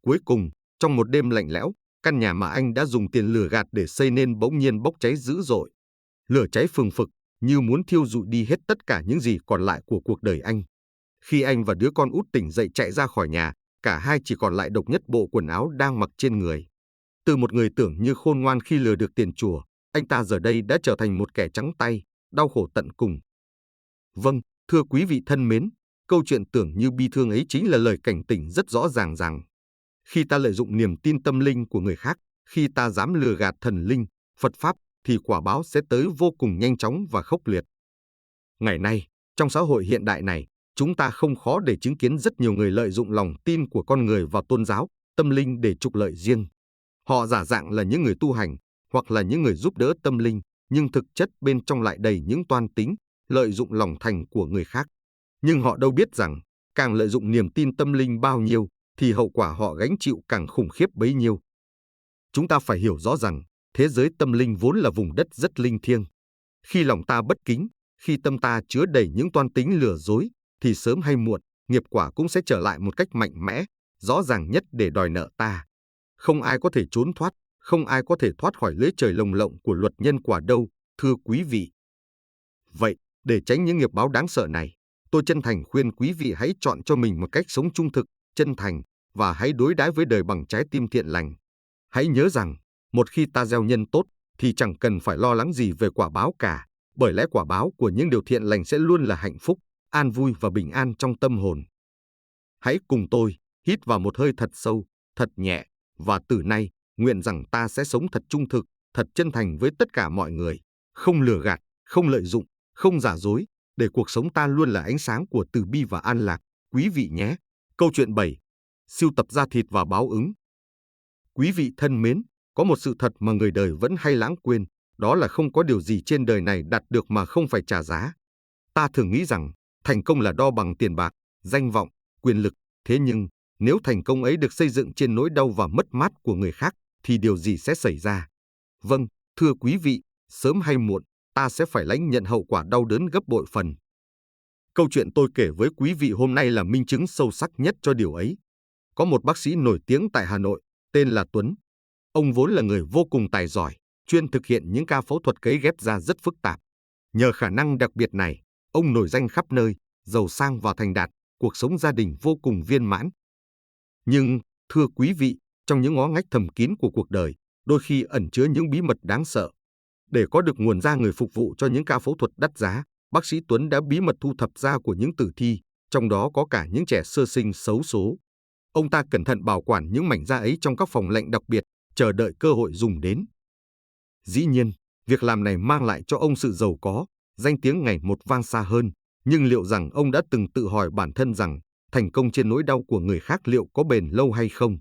Cuối cùng, trong một đêm lạnh lẽo, căn nhà mà anh đã dùng tiền lừa gạt để xây nên bỗng nhiên bốc cháy dữ dội. Lửa cháy phừng phực, như muốn thiêu rụi đi hết tất cả những gì còn lại của cuộc đời anh. Khi anh và đứa con út tỉnh dậy chạy ra khỏi nhà, cả hai chỉ còn lại độc nhất bộ quần áo đang mặc trên người. Từ một người tưởng như khôn ngoan khi lừa được tiền chùa, anh ta giờ đây đã trở thành một kẻ trắng tay, đau khổ tận cùng. Vâng, thưa quý vị thân mến, câu chuyện tưởng như bi thương ấy chính là lời cảnh tỉnh rất rõ ràng rằng, khi ta lợi dụng niềm tin tâm linh của người khác, khi ta dám lừa gạt thần linh, Phật Pháp, thì quả báo sẽ tới vô cùng nhanh chóng và khốc liệt. Ngày nay, trong xã hội hiện đại này, chúng ta không khó để chứng kiến rất nhiều người lợi dụng lòng tin của con người vào tôn giáo, tâm linh để trục lợi riêng. Họ giả dạng là những người tu hành, hoặc là những người giúp đỡ tâm linh, nhưng thực chất bên trong lại đầy những toan tính, lợi dụng lòng thành của người khác. Nhưng họ đâu biết rằng, càng lợi dụng niềm tin tâm linh bao nhiêu, thì hậu quả họ gánh chịu càng khủng khiếp bấy nhiêu. Chúng ta phải hiểu rõ rằng, thế giới tâm linh vốn là vùng đất rất linh thiêng. Khi lòng ta bất kính, khi tâm ta chứa đầy những toan tính lừa dối, thì sớm hay muộn, nghiệp quả cũng sẽ trở lại một cách mạnh mẽ, rõ ràng nhất để đòi nợ ta. Không ai có thể trốn thoát, Không ai có thể thoát khỏi lưới trời lồng lộng của luật nhân quả đâu, thưa quý vị. Vậy, để tránh những nghiệp báo đáng sợ này, tôi chân thành khuyên quý vị hãy chọn cho mình một cách sống trung thực, chân thành và hãy đối đãi với đời bằng trái tim thiện lành. Hãy nhớ rằng, một khi ta gieo nhân tốt thì chẳng cần phải lo lắng gì về quả báo cả, bởi lẽ quả báo của những điều thiện lành sẽ luôn là hạnh phúc, an vui và bình an trong tâm hồn. Hãy cùng tôi hít vào một hơi thật sâu, thật nhẹ, và từ nay, nguyện rằng ta sẽ sống thật trung thực, thật chân thành với tất cả mọi người, không lừa gạt, không lợi dụng, không giả dối, để cuộc sống ta luôn là ánh sáng của từ bi và an lạc, quý vị nhé. Câu chuyện 7. Sưu tập da thịt và báo ứng. Quý vị thân mến, có một sự thật mà người đời vẫn hay lãng quên, đó là không có điều gì trên đời này đạt được mà không phải trả giá. Ta thường nghĩ rằng, thành công là đo bằng tiền bạc, danh vọng, quyền lực, thế nhưng, nếu thành công ấy được xây dựng trên nỗi đau và mất mát của người khác, thì điều gì sẽ xảy ra? Vâng, thưa quý vị, sớm hay muộn, ta sẽ phải lãnh nhận hậu quả đau đớn gấp bội phần. Câu chuyện tôi kể với quý vị hôm nay là minh chứng sâu sắc nhất cho điều ấy. Có một bác sĩ nổi tiếng tại Hà Nội, tên là Tuấn. Ông vốn là người vô cùng tài giỏi, chuyên thực hiện những ca phẫu thuật cấy ghép da rất phức tạp. Nhờ khả năng đặc biệt này, ông nổi danh khắp nơi, giàu sang và thành đạt, cuộc sống gia đình vô cùng viên mãn. Nhưng, thưa quý vị, trong những ngõ ngách thầm kín của cuộc đời, đôi khi ẩn chứa những bí mật đáng sợ. Để có được nguồn da người phục vụ cho những ca phẫu thuật đắt giá, bác sĩ Tuấn đã bí mật thu thập da của những tử thi, trong đó có cả những trẻ sơ sinh xấu số. Ông ta cẩn thận bảo quản những mảnh da ấy trong các phòng lạnh đặc biệt, chờ đợi cơ hội dùng đến. Dĩ nhiên, việc làm này mang lại cho ông sự giàu có, danh tiếng ngày một vang xa hơn, nhưng liệu rằng ông đã từng tự hỏi bản thân rằng, thành công trên nỗi đau của người khác liệu có bền lâu hay không?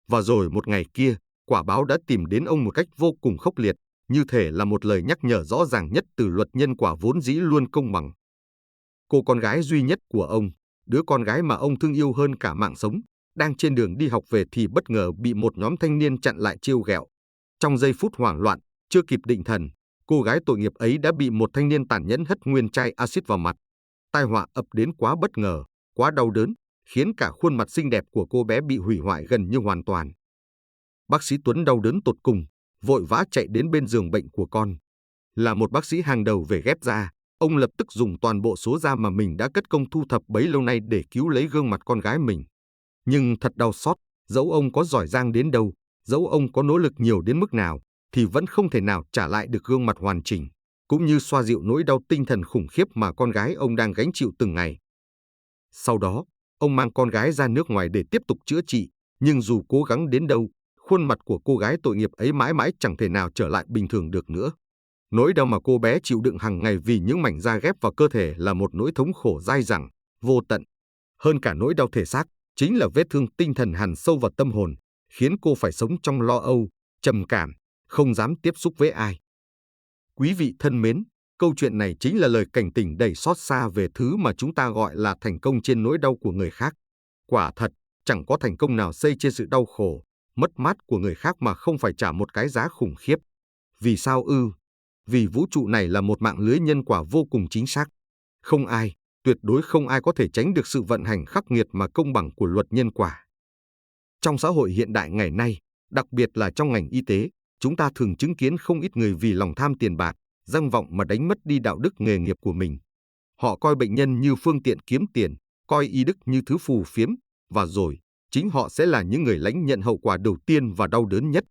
Và rồi một ngày kia, quả báo đã tìm đến ông một cách vô cùng khốc liệt, như thể là một lời nhắc nhở rõ ràng nhất từ luật nhân quả vốn dĩ luôn công bằng. Cô con gái duy nhất của ông, đứa con gái mà ông thương yêu hơn cả mạng sống, đang trên đường đi học về thì bất ngờ bị một nhóm thanh niên chặn lại trêu ghẹo. Trong giây phút hoảng loạn, chưa kịp định thần, cô gái tội nghiệp ấy đã bị một thanh niên tàn nhẫn hất nguyên chai axit vào mặt. Tai họa ập đến quá bất ngờ, quá đau đớn, khiến cả khuôn mặt xinh đẹp của cô bé bị hủy hoại gần như hoàn toàn. Bác sĩ Tuấn đau đớn tột cùng, vội vã chạy đến bên giường bệnh của con. Là một bác sĩ hàng đầu về ghép da, ông lập tức dùng toàn bộ số da mà mình đã cất công thu thập bấy lâu nay để cứu lấy gương mặt con gái mình. Nhưng thật đau xót, dẫu ông có giỏi giang đến đâu, dẫu ông có nỗ lực nhiều đến mức nào, thì vẫn không thể nào trả lại được gương mặt hoàn chỉnh, cũng như xoa dịu nỗi đau tinh thần khủng khiếp mà con gái ông đang gánh chịu từng ngày. Sau đó, ông mang con gái ra nước ngoài để tiếp tục chữa trị, nhưng dù cố gắng đến đâu, khuôn mặt của cô gái tội nghiệp ấy mãi mãi chẳng thể nào trở lại bình thường được nữa. Nỗi đau mà cô bé chịu đựng hàng ngày vì những mảnh da ghép vào cơ thể là một nỗi thống khổ dai dẳng, vô tận. Hơn cả nỗi đau thể xác, chính là vết thương tinh thần hằn sâu vào tâm hồn, khiến cô phải sống trong lo âu, trầm cảm, không dám tiếp xúc với ai. Quý vị thân mến, câu chuyện này chính là lời cảnh tỉnh đầy xót xa về thứ mà chúng ta gọi là thành công trên nỗi đau của người khác. Quả thật, chẳng có thành công nào xây trên sự đau khổ, mất mát của người khác mà không phải trả một cái giá khủng khiếp. Vì sao ư? Vì vũ trụ này là một mạng lưới nhân quả vô cùng chính xác. Không ai, tuyệt đối không ai có thể tránh được sự vận hành khắc nghiệt mà công bằng của luật nhân quả. Trong xã hội hiện đại ngày nay, đặc biệt là trong ngành y tế, chúng ta thường chứng kiến không ít người vì lòng tham tiền bạc, danh vọng mà đánh mất đi đạo đức nghề nghiệp của mình. Họ coi bệnh nhân như phương tiện kiếm tiền, coi y đức như thứ phù phiếm, và rồi, chính họ sẽ là những người lãnh nhận hậu quả đầu tiên và đau đớn nhất.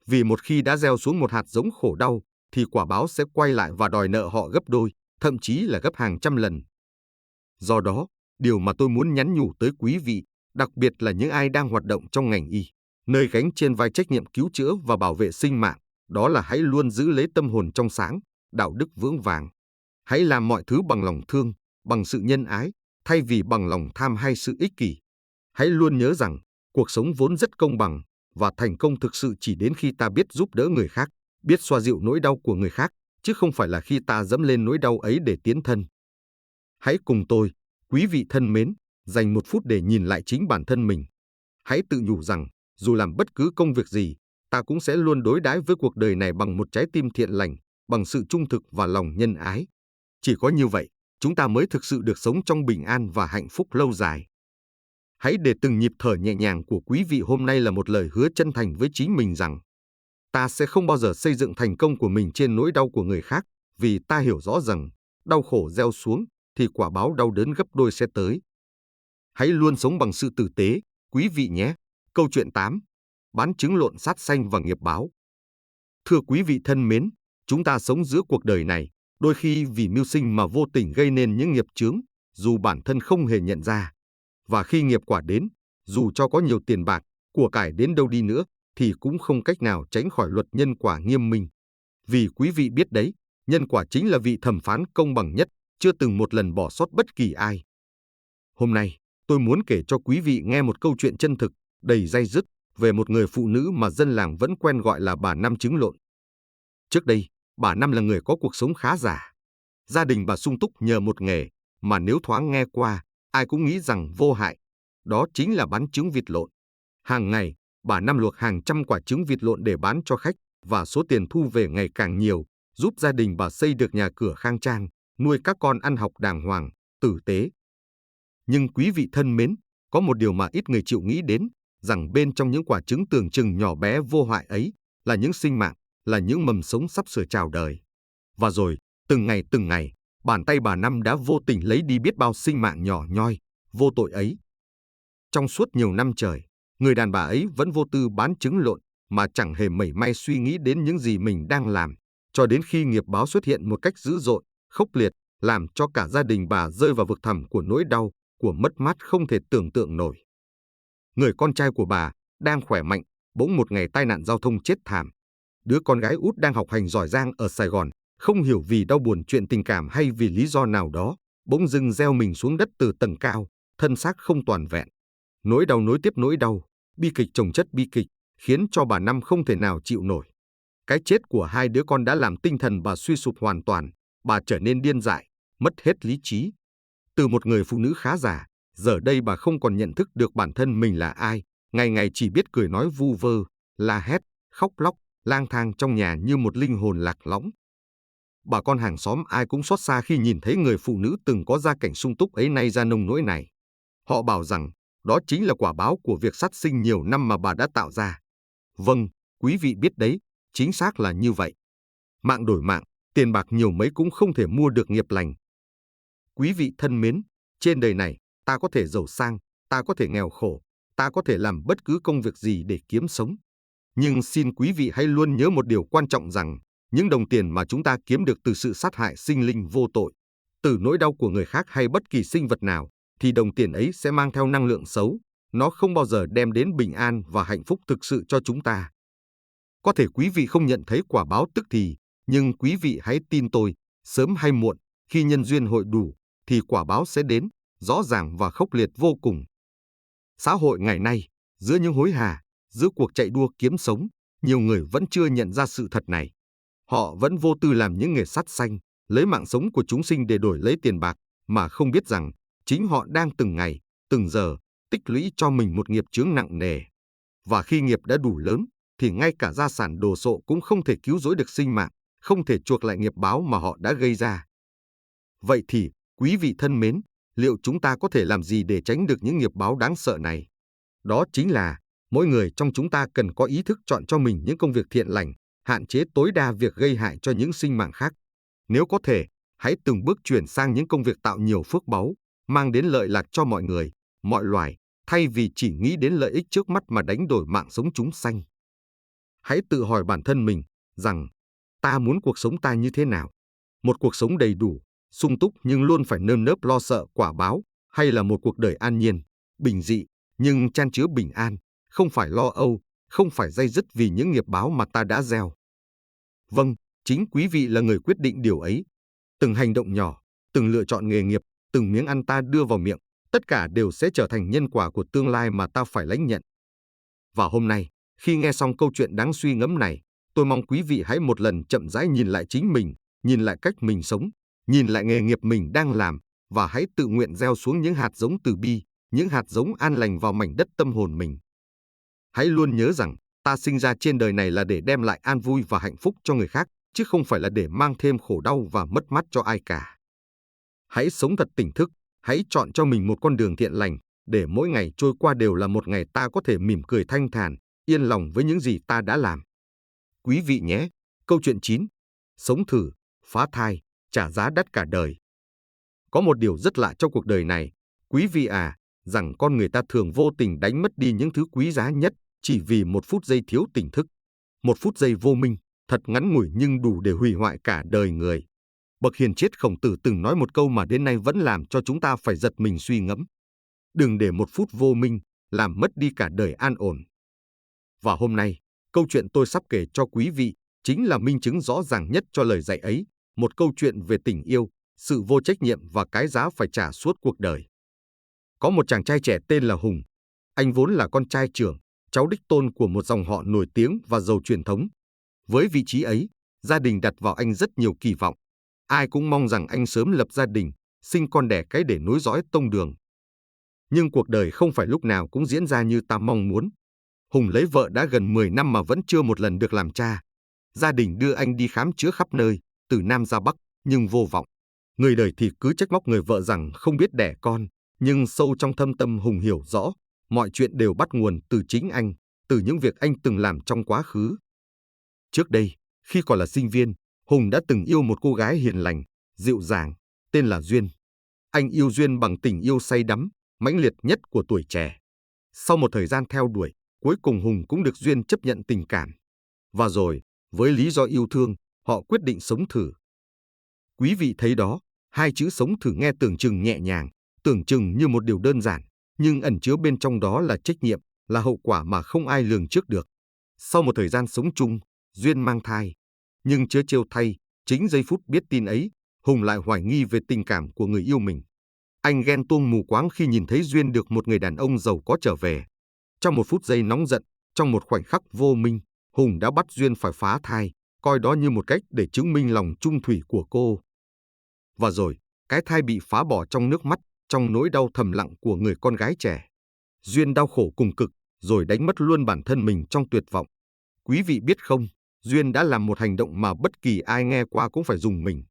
Vì một khi đã gieo xuống một hạt giống khổ đau, thì quả báo sẽ quay lại và đòi nợ họ gấp đôi, thậm chí là gấp hàng trăm lần. Do đó, điều mà tôi muốn nhắn nhủ tới quý vị, đặc biệt là những ai đang hoạt động trong ngành y, nơi gánh trên vai trách nhiệm cứu chữa và bảo vệ sinh mạng, đó là hãy luôn giữ lấy tâm hồn trong sáng, đạo đức vững vàng. Hãy làm mọi thứ bằng lòng thương, bằng sự nhân ái, thay vì bằng lòng tham hay sự ích kỷ. Hãy luôn nhớ rằng, cuộc sống vốn rất công bằng, và thành công thực sự chỉ đến khi ta biết giúp đỡ người khác, biết xoa dịu nỗi đau của người khác, chứ không phải là khi ta dẫm lên nỗi đau ấy để tiến thân. Hãy cùng tôi, quý vị thân mến, dành một phút để nhìn lại chính bản thân mình. Hãy tự nhủ rằng, dù làm bất cứ công việc gì, ta cũng sẽ luôn đối đãi với cuộc đời này bằng một trái tim thiện lành, bằng sự trung thực và lòng nhân ái. Chỉ có như vậy, chúng ta mới thực sự được sống trong bình an và hạnh phúc lâu dài. Hãy để từng nhịp thở nhẹ nhàng của quý vị hôm nay là một lời hứa chân thành với chính mình rằng, Ta sẽ không bao giờ xây dựng thành công của mình trên nỗi đau của người khác, vì ta hiểu rõ rằng đau khổ gieo xuống thì quả báo đau đớn gấp đôi sẽ tới. Hãy luôn sống bằng sự tử tế, quý vị nhé. Câu chuyện 8. Bán trứng lộn sát sanh và nghiệp báo. Thưa quý vị thân mến, chúng ta sống giữa cuộc đời này, đôi khi vì mưu sinh mà vô tình gây nên những nghiệp chướng, dù bản thân không hề nhận ra. Và khi nghiệp quả đến, dù cho có nhiều tiền bạc, của cải đến đâu đi nữa, thì cũng không cách nào tránh khỏi luật nhân quả nghiêm minh. Vì quý vị biết đấy, nhân quả chính là vị thẩm phán công bằng nhất, chưa từng một lần bỏ sót bất kỳ ai. Hôm nay, tôi muốn kể cho quý vị nghe một câu chuyện chân thực, đầy day dứt, về một người phụ nữ mà dân làng vẫn quen gọi là bà Năm trứng lộn. Trước đây, bà Năm là người có cuộc sống khá giả. Gia đình bà sung túc nhờ một nghề mà nếu thoáng nghe qua, ai cũng nghĩ rằng vô hại. Đó chính là bán trứng vịt lộn. Hàng ngày, bà Năm luộc hàng trăm quả trứng vịt lộn để bán cho khách, và số tiền thu về ngày càng nhiều, giúp gia đình bà xây được nhà cửa khang trang, nuôi các con ăn học đàng hoàng, tử tế. Nhưng quý vị thân mến, có một điều mà ít người chịu nghĩ đến, rằng bên trong những quả trứng tưởng chừng nhỏ bé vô hại ấy là những sinh mạng, là những mầm sống sắp sửa chào đời. Và rồi, từng ngày, bàn tay bà Năm đã vô tình lấy đi biết bao sinh mạng nhỏ nhoi, vô tội ấy. Trong suốt nhiều năm trời, người đàn bà ấy vẫn vô tư bán trứng lộn, mà chẳng hề mảy may suy nghĩ đến những gì mình đang làm, cho đến khi nghiệp báo xuất hiện một cách dữ dội, khốc liệt, làm cho cả gia đình bà rơi vào vực thẳm của nỗi đau, của mất mát không thể tưởng tượng nổi. Người con trai của bà, đang khỏe mạnh, bỗng một ngày tai nạn giao thông chết thảm. Đứa con gái út đang học hành giỏi giang ở Sài Gòn, không hiểu vì đau buồn chuyện tình cảm hay vì lý do nào đó, bỗng dưng gieo mình xuống đất từ tầng cao, thân xác không toàn vẹn. Nỗi đau nối tiếp nỗi đau, bi kịch chồng chất bi kịch, khiến cho bà Năm không thể nào chịu nổi. Cái chết của hai đứa con đã làm tinh thần bà suy sụp hoàn toàn, bà trở nên điên dại, mất hết lý trí. Từ một người phụ nữ khá giả, giờ đây bà không còn nhận thức được bản thân mình là ai, ngày ngày chỉ biết cười nói vu vơ, la hét, khóc lóc, lang thang trong nhà như một linh hồn lạc lõng. Bà con hàng xóm ai cũng xót xa khi nhìn thấy người phụ nữ từng có gia cảnh sung túc ấy nay ra nông nỗi này. Họ bảo rằng đó chính là quả báo của việc sát sinh nhiều năm mà bà đã tạo ra. Vâng, quý vị biết đấy, chính xác là như vậy. Mạng đổi mạng, tiền bạc nhiều mấy cũng không thể mua được nghiệp lành. Quý vị thân mến, trên đời này, ta có thể giàu sang, ta có thể nghèo khổ, ta có thể làm bất cứ công việc gì để kiếm sống. Nhưng xin quý vị hãy luôn nhớ một điều quan trọng rằng, những đồng tiền mà chúng ta kiếm được từ sự sát hại sinh linh vô tội, từ nỗi đau của người khác hay bất kỳ sinh vật nào, thì đồng tiền ấy sẽ mang theo năng lượng xấu, nó không bao giờ đem đến bình an và hạnh phúc thực sự cho chúng ta. Có thể quý vị không nhận thấy quả báo tức thì, nhưng quý vị hãy tin tôi, sớm hay muộn, khi nhân duyên hội đủ, thì quả báo sẽ đến, rõ ràng và khốc liệt vô cùng. Xã hội ngày nay, giữa những hối hả, giữa cuộc chạy đua kiếm sống, nhiều người vẫn chưa nhận ra sự thật này. Họ vẫn vô tư làm những nghề sát sanh, lấy mạng sống của chúng sinh để đổi lấy tiền bạc, mà không biết rằng chính họ đang từng ngày, từng giờ tích lũy cho mình một nghiệp chướng nặng nề. Và khi nghiệp đã đủ lớn, thì ngay cả gia sản đồ sộ cũng không thể cứu rỗi được sinh mạng, không thể chuộc lại nghiệp báo mà họ đã gây ra. Vậy thì, quý vị thân mến, liệu chúng ta có thể làm gì để tránh được những nghiệp báo đáng sợ này? Đó chính là, mỗi người trong chúng ta cần có ý thức chọn cho mình những công việc thiện lành, hạn chế tối đa việc gây hại cho những sinh mạng khác. Nếu có thể, hãy từng bước chuyển sang những công việc tạo nhiều phước báu, mang đến lợi lạc cho mọi người, mọi loài, thay vì chỉ nghĩ đến lợi ích trước mắt mà đánh đổi mạng sống chúng sanh. Hãy tự hỏi bản thân mình rằng, ta muốn cuộc sống ta như thế nào? Một cuộc sống đầy đủ, sung túc nhưng luôn phải nơm nớp lo sợ quả báo, hay là một cuộc đời an nhiên, bình dị, nhưng chan chứa bình an, không phải lo âu, không phải day dứt vì những nghiệp báo mà ta đã gieo? Vâng, chính quý vị là người quyết định điều ấy. Từng hành động nhỏ, từng lựa chọn nghề nghiệp, từng miếng ăn ta đưa vào miệng, tất cả đều sẽ trở thành nhân quả của tương lai mà ta phải lãnh nhận. Và hôm nay, khi nghe xong câu chuyện đáng suy ngẫm này, tôi mong quý vị hãy một lần chậm rãi nhìn lại chính mình, nhìn lại cách mình sống, nhìn lại nghề nghiệp mình đang làm, và hãy tự nguyện gieo xuống những hạt giống từ bi, những hạt giống an lành vào mảnh đất tâm hồn mình. Hãy luôn nhớ rằng, ta sinh ra trên đời này là để đem lại an vui và hạnh phúc cho người khác, chứ không phải là để mang thêm khổ đau và mất mát cho ai cả. Hãy sống thật tỉnh thức, hãy chọn cho mình một con đường thiện lành, để mỗi ngày trôi qua đều là một ngày ta có thể mỉm cười thanh thản, yên lòng với những gì ta đã làm. quý vị nhé. Câu chuyện 9. Sống thử, phá thai, trả giá đắt cả đời. Có một điều rất lạ trong cuộc đời này, quý vị à, rằng con người ta thường vô tình đánh mất đi những thứ quý giá nhất chỉ vì một phút giây thiếu tỉnh thức. Một phút giây vô minh, thật ngắn ngủi nhưng đủ để hủy hoại cả đời người. Bậc hiền triết Khổng Tử từng nói một câu mà đến nay vẫn làm cho chúng ta phải giật mình suy ngẫm. Đừng để một phút vô minh làm mất đi cả đời an ổn. Và hôm nay, câu chuyện tôi sắp kể cho quý vị chính là minh chứng rõ ràng nhất cho lời dạy ấy, một câu chuyện về tình yêu, sự vô trách nhiệm và cái giá phải trả suốt cuộc đời. Có một chàng trai trẻ tên là Hùng. Anh vốn là con trai trưởng, cháu đích tôn của một dòng họ nổi tiếng và giàu truyền thống. Với vị trí ấy, gia đình đặt vào anh rất nhiều kỳ vọng. Ai cũng mong rằng anh sớm lập gia đình, sinh con đẻ cái để nối dõi tông đường. Nhưng cuộc đời không phải lúc nào cũng diễn ra như ta mong muốn. Hùng lấy vợ đã gần 10 năm mà vẫn chưa một lần được làm cha. Gia đình đưa anh đi khám chữa khắp nơi, từ Nam ra Bắc, nhưng vô vọng. Người đời thì cứ trách móc người vợ rằng không biết đẻ con, nhưng sâu trong thâm tâm Hùng hiểu rõ, mọi chuyện đều bắt nguồn từ chính anh, từ những việc anh từng làm trong quá khứ. Trước đây, khi còn là sinh viên, Hùng đã từng yêu một cô gái hiền lành, dịu dàng, tên là Duyên. Anh yêu Duyên bằng tình yêu say đắm, mãnh liệt nhất của tuổi trẻ. Sau một thời gian theo đuổi, cuối cùng Hùng cũng được Duyên chấp nhận tình cảm. Và rồi, với lý do yêu thương, họ quyết định sống thử. Quý vị thấy đó, hai chữ sống thử nghe tưởng chừng nhẹ nhàng, tưởng chừng như một điều đơn giản, nhưng ẩn chứa bên trong đó là trách nhiệm, là hậu quả mà không ai lường trước được. Sau một thời gian sống chung, Duyên mang thai. Nhưng chớ trêu thay, chính giây phút biết tin ấy, Hùng lại hoài nghi về tình cảm của người yêu mình. Anh ghen tuông mù quáng khi nhìn thấy Duyên được một người đàn ông giàu có trở về. Trong một phút giây nóng giận, trong một khoảnh khắc vô minh, Hùng đã bắt Duyên phải phá thai, coi đó như một cách để chứng minh lòng trung thủy của cô. Và rồi, cái thai bị phá bỏ trong nước mắt, trong nỗi đau thầm lặng của người con gái trẻ. Duyên đau khổ cùng cực, rồi đánh mất luôn bản thân mình trong tuyệt vọng. Quý vị biết không, Duyên đã làm một hành động mà bất kỳ ai nghe qua cũng phải rùng mình.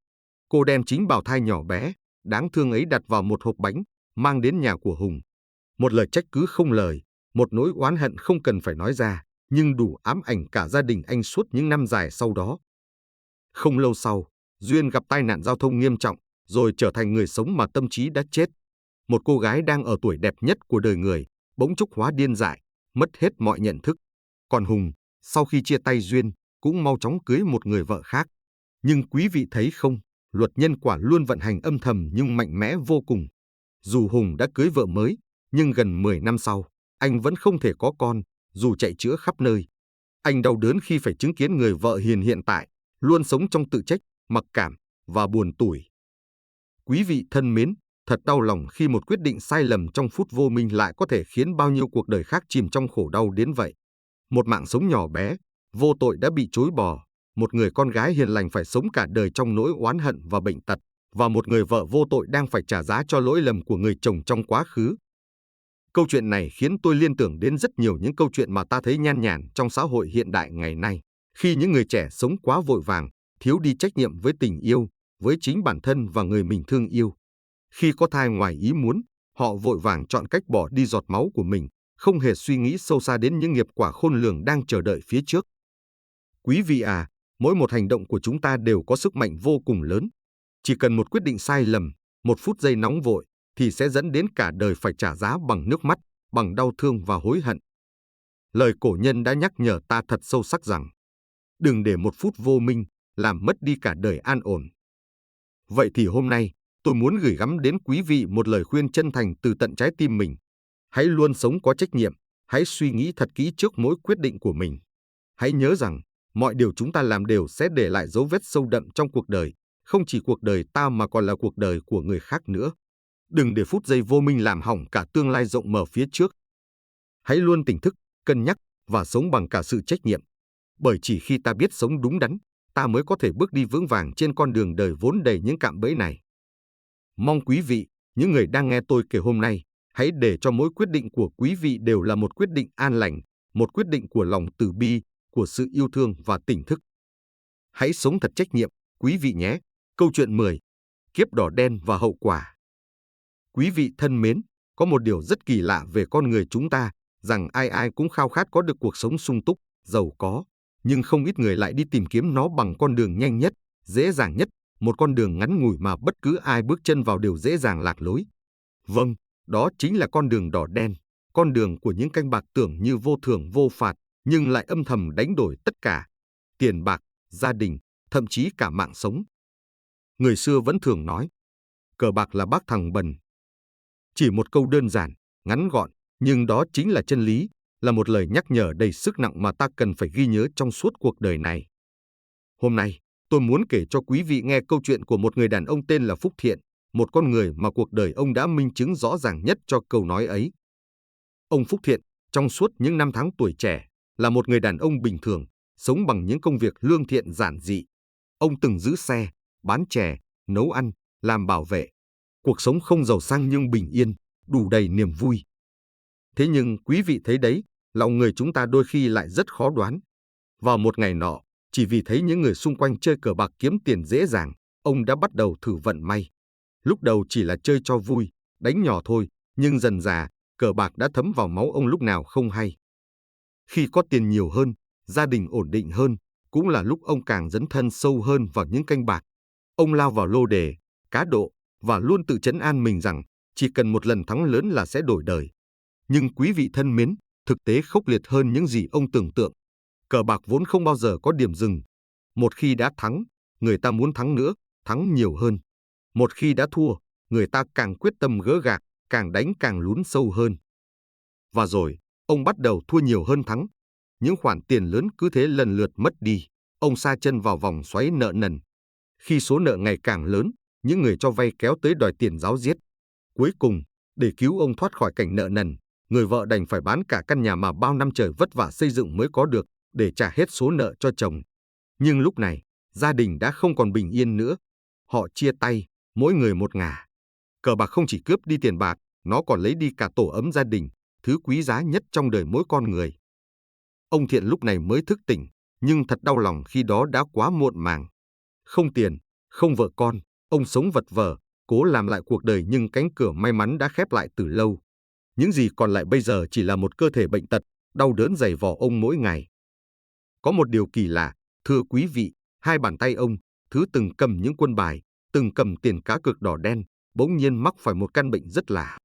Cô đem chính bào thai nhỏ bé, đáng thương ấy đặt vào một hộp bánh, mang đến nhà của Hùng. Một lời trách cứ không lời, một nỗi oán hận không cần phải nói ra, nhưng đủ ám ảnh cả gia đình anh suốt những năm dài sau đó. Không lâu sau, Duyên gặp tai nạn giao thông nghiêm trọng, rồi trở thành người sống mà tâm trí đã chết. Một cô gái đang ở tuổi đẹp nhất của đời người, bỗng chốc hóa điên dại, mất hết mọi nhận thức. Còn Hùng, sau khi chia tay Duyên, cũng mau chóng cưới một người vợ khác. Nhưng quý vị thấy không, luật nhân quả luôn vận hành âm thầm nhưng mạnh mẽ vô cùng. Dù Hùng đã cưới vợ mới, nhưng gần 10 năm sau, anh vẫn không thể có con, dù chạy chữa khắp nơi. Anh đau đớn khi phải chứng kiến người vợ hiền hiện tại, luôn sống trong tự trách, mặc cảm và buồn tủi. Quý vị thân mến, thật đau lòng khi một quyết định sai lầm trong phút vô minh lại có thể khiến bao nhiêu cuộc đời khác chìm trong khổ đau đến vậy. Một mạng sống nhỏ bé, vô tội đã bị chối bỏ, một người con gái hiền lành phải sống cả đời trong nỗi oán hận và bệnh tật, và một người vợ vô tội đang phải trả giá cho lỗi lầm của người chồng trong quá khứ. Câu chuyện này khiến tôi liên tưởng đến rất nhiều những câu chuyện mà ta thấy nhan nhản trong xã hội hiện đại ngày nay, khi những người trẻ sống quá vội vàng, thiếu đi trách nhiệm với tình yêu, với chính bản thân và người mình thương yêu. Khi có thai ngoài ý muốn, họ vội vàng chọn cách bỏ đi giọt máu của mình, không hề suy nghĩ sâu xa đến những nghiệp quả khôn lường đang chờ đợi phía trước. Quý vị à, mỗi một hành động của chúng ta đều có sức mạnh vô cùng lớn. Chỉ cần một quyết định sai lầm, một phút giây nóng vội, thì sẽ dẫn đến cả đời phải trả giá bằng nước mắt, bằng đau thương và hối hận. Lời cổ nhân đã nhắc nhở ta thật sâu sắc rằng, đừng để một phút vô minh làm mất đi cả đời an ổn. Vậy thì hôm nay, tôi muốn gửi gắm đến quý vị một lời khuyên chân thành từ tận trái tim mình. Hãy luôn sống có trách nhiệm, hãy suy nghĩ thật kỹ trước mỗi quyết định của mình. Hãy nhớ rằng, mọi điều chúng ta làm đều sẽ để lại dấu vết sâu đậm trong cuộc đời, không chỉ cuộc đời ta mà còn là cuộc đời của người khác nữa. Đừng để phút giây vô minh làm hỏng cả tương lai rộng mở phía trước. Hãy luôn tỉnh thức, cân nhắc và sống bằng cả sự trách nhiệm. Bởi chỉ khi ta biết sống đúng đắn, ta mới có thể bước đi vững vàng trên con đường đời vốn đầy những cạm bẫy này. Mong quý vị, những người đang nghe tôi kể hôm nay, hãy để cho mỗi quyết định của quý vị đều là một quyết định an lành, một quyết định của lòng từ bi, của sự yêu thương và tỉnh thức. Hãy sống thật trách nhiệm, quý vị nhé. Câu chuyện 10. Kiếp đỏ đen và hậu quả. Quý vị thân mến, có một điều rất kỳ lạ về con người chúng ta, rằng ai ai cũng khao khát có được cuộc sống sung túc, giàu có. nhưng không ít người lại đi tìm kiếm nó bằng con đường nhanh nhất, dễ dàng nhất, một con đường ngắn ngủi mà bất cứ ai bước chân vào đều dễ dàng lạc lối. Vâng, đó chính là con đường đỏ đen, con đường của những canh bạc tưởng như vô thưởng vô phạt, nhưng lại âm thầm đánh đổi tất cả, tiền bạc, gia đình, thậm chí cả mạng sống. Người xưa vẫn thường nói, cờ bạc là bác thằng bần. Chỉ một câu đơn giản, ngắn gọn, nhưng đó chính là chân lý, là một lời nhắc nhở đầy sức nặng mà ta cần phải ghi nhớ trong suốt cuộc đời này. Hôm nay, tôi muốn kể cho quý vị nghe câu chuyện của một người đàn ông tên là Phúc Thiện, một con người mà cuộc đời ông đã minh chứng rõ ràng nhất cho câu nói ấy. Ông Phúc Thiện, trong suốt những năm tháng tuổi trẻ, là một người đàn ông bình thường, sống bằng những công việc lương thiện giản dị. Ông từng giữ xe, bán chè, nấu ăn, làm bảo vệ. Cuộc sống không giàu sang nhưng bình yên, đủ đầy niềm vui. Thế nhưng quý vị thấy đấy, lòng người chúng ta đôi khi lại rất khó đoán. Vào một ngày nọ, chỉ vì thấy những người xung quanh chơi cờ bạc kiếm tiền dễ dàng, ông đã bắt đầu thử vận may. Lúc đầu chỉ là chơi cho vui, đánh nhỏ thôi, nhưng dần dà, cờ bạc đã thấm vào máu ông lúc nào không hay. Khi có tiền nhiều hơn, gia đình ổn định hơn, cũng là lúc ông càng dấn thân sâu hơn vào những canh bạc. Ông lao vào lô đề, cá độ và luôn tự trấn an mình rằng chỉ cần một lần thắng lớn là sẽ đổi đời. Nhưng quý vị thân mến, thực tế khốc liệt hơn những gì ông tưởng tượng. Cờ bạc vốn không bao giờ có điểm dừng. Một khi đã thắng, người ta muốn thắng nữa, thắng nhiều hơn. Một khi đã thua, người ta càng quyết tâm gỡ gạc, càng đánh càng lún sâu hơn. Và rồi, ông bắt đầu thua nhiều hơn thắng. Những khoản tiền lớn cứ thế lần lượt mất đi. Ông sa chân vào vòng xoáy nợ nần. Khi số nợ ngày càng lớn, những người cho vay kéo tới đòi tiền ráo riết. Cuối cùng, để cứu ông thoát khỏi cảnh nợ nần, người vợ đành phải bán cả căn nhà mà bao năm trời vất vả xây dựng mới có được để trả hết số nợ cho chồng. Nhưng lúc này, gia đình đã không còn bình yên nữa. Họ chia tay, mỗi người một ngả. Cờ bạc không chỉ cướp đi tiền bạc, nó còn lấy đi cả tổ ấm gia đình, thứ quý giá nhất trong đời mỗi con người. Ông Thiện lúc này mới thức tỉnh, nhưng thật đau lòng khi đó đã quá muộn màng. Không tiền, không vợ con, ông sống vật vờ, cố làm lại cuộc đời nhưng cánh cửa may mắn đã khép lại từ lâu. Những gì còn lại bây giờ chỉ là một cơ thể bệnh tật, đau đớn giày vò ông mỗi ngày. Có một điều kỳ lạ, thưa quý vị, hai bàn tay ông, thứ từng cầm những quân bài, từng cầm tiền cá cược đỏ đen, bỗng nhiên mắc phải một căn bệnh rất lạ.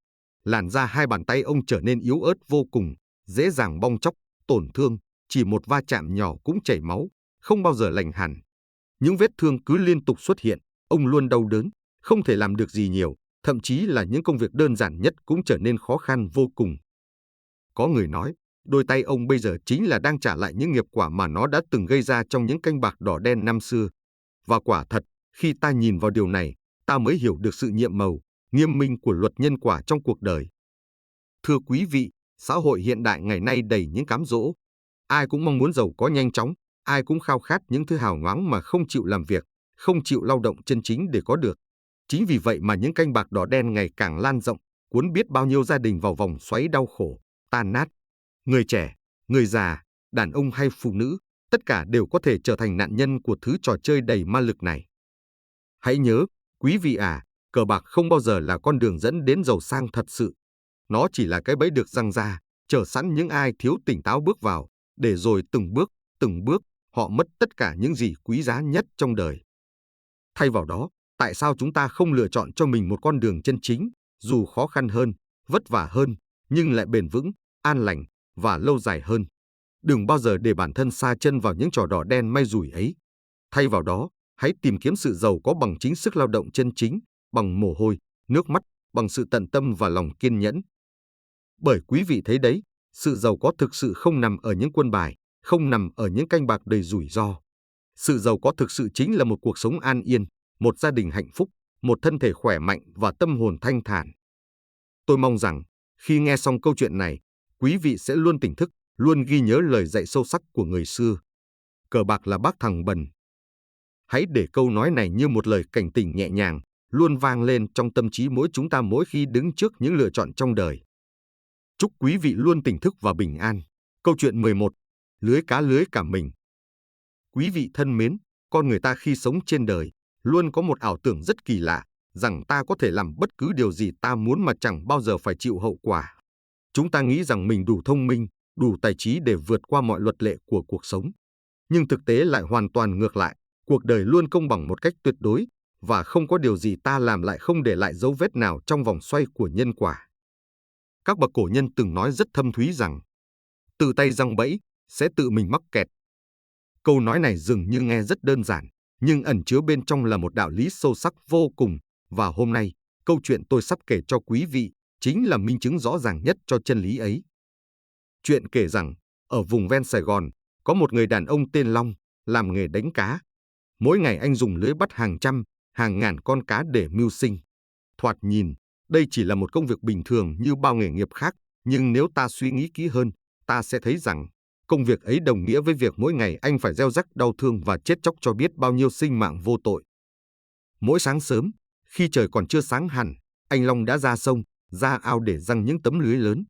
Làn da hai bàn tay ông trở nên yếu ớt vô cùng, dễ dàng bong tróc, tổn thương, chỉ một va chạm nhỏ cũng chảy máu, không bao giờ lành hẳn. Những vết thương cứ liên tục xuất hiện, ông luôn đau đớn, không thể làm được gì nhiều, thậm chí là những công việc đơn giản nhất cũng trở nên khó khăn vô cùng. Có người nói, đôi tay ông bây giờ chính là đang trả lại những nghiệp quả mà nó đã từng gây ra trong những canh bạc đỏ đen năm xưa. Và quả thật, khi ta nhìn vào điều này, ta mới hiểu được sự nhiệm màu, nghiêm minh của luật nhân quả trong cuộc đời. Thưa quý vị, xã hội hiện đại ngày nay đầy những cám dỗ. Ai cũng mong muốn giàu có nhanh chóng, ai cũng khao khát những thứ hào nhoáng mà không chịu làm việc, không chịu lao động chân chính để có được. Chính vì vậy mà những canh bạc đỏ đen ngày càng lan rộng, cuốn biết bao nhiêu gia đình vào vòng xoáy đau khổ, tan nát. Người trẻ, người già, đàn ông hay phụ nữ, tất cả đều có thể trở thành nạn nhân của thứ trò chơi đầy ma lực này. Hãy nhớ, quý vị à, cờ bạc không bao giờ là con đường dẫn đến giàu sang thật sự. Nó chỉ là cái bẫy được giăng ra, chờ sẵn những ai thiếu tỉnh táo bước vào, để rồi từng bước, họ mất tất cả những gì quý giá nhất trong đời. Thay vào đó, tại sao chúng ta không lựa chọn cho mình một con đường chân chính, dù khó khăn hơn, vất vả hơn, nhưng lại bền vững, an lành và lâu dài hơn? Đừng bao giờ để bản thân sa chân vào những trò đỏ đen may rủi ấy. Thay vào đó, hãy tìm kiếm sự giàu có bằng chính sức lao động chân chính, bằng mồ hôi, nước mắt, bằng sự tận tâm và lòng kiên nhẫn. Bởi quý vị thấy đấy, sự giàu có thực sự không nằm ở những quân bài, không nằm ở những canh bạc đầy rủi ro. Sự giàu có thực sự chính là một cuộc sống an yên, một gia đình hạnh phúc, một thân thể khỏe mạnh và tâm hồn thanh thản. Tôi mong rằng, khi nghe xong câu chuyện này, quý vị sẽ luôn tỉnh thức, luôn ghi nhớ lời dạy sâu sắc của người xưa. Cờ bạc là bác thằng bần. Hãy để câu nói này như một lời cảnh tỉnh nhẹ nhàng, luôn vang lên trong tâm trí mỗi chúng ta mỗi khi đứng trước những lựa chọn trong đời. Chúc quý vị luôn tỉnh thức và bình an. Câu chuyện 11. Lưới cá lưới cả mình. Quý vị thân mến, con người ta khi sống trên đời, luôn có một ảo tưởng rất kỳ lạ, rằng ta có thể làm bất cứ điều gì ta muốn mà chẳng bao giờ phải chịu hậu quả. Chúng ta nghĩ rằng mình đủ thông minh, đủ tài trí để vượt qua mọi luật lệ của cuộc sống. Nhưng thực tế lại hoàn toàn ngược lại, cuộc đời luôn công bằng một cách tuyệt đối, và không có điều gì ta làm lại không để lại dấu vết nào trong vòng xoay của nhân quả. Các bậc cổ nhân từng nói rất thâm thúy rằng, tự tay giăng bẫy, sẽ tự mình mắc kẹt. Câu nói này dường như nghe rất đơn giản, nhưng ẩn chứa bên trong là một đạo lý sâu sắc vô cùng, và hôm nay, câu chuyện tôi sắp kể cho quý vị chính là minh chứng rõ ràng nhất cho chân lý ấy. Chuyện kể rằng, ở vùng ven Sài Gòn, có một người đàn ông tên Long, làm nghề đánh cá. Mỗi ngày anh dùng lưới bắt hàng trăm, hàng ngàn con cá để mưu sinh. Thoạt nhìn, đây chỉ là một công việc bình thường như bao nghề nghiệp khác, nhưng nếu ta suy nghĩ kỹ hơn, ta sẽ thấy rằng công việc ấy đồng nghĩa với việc mỗi ngày anh phải gieo rắc đau thương và chết chóc cho biết bao nhiêu sinh mạng vô tội. Mỗi sáng sớm, khi trời còn chưa sáng hẳn, anh Long đã ra sông, ra ao để giăng những tấm lưới lớn.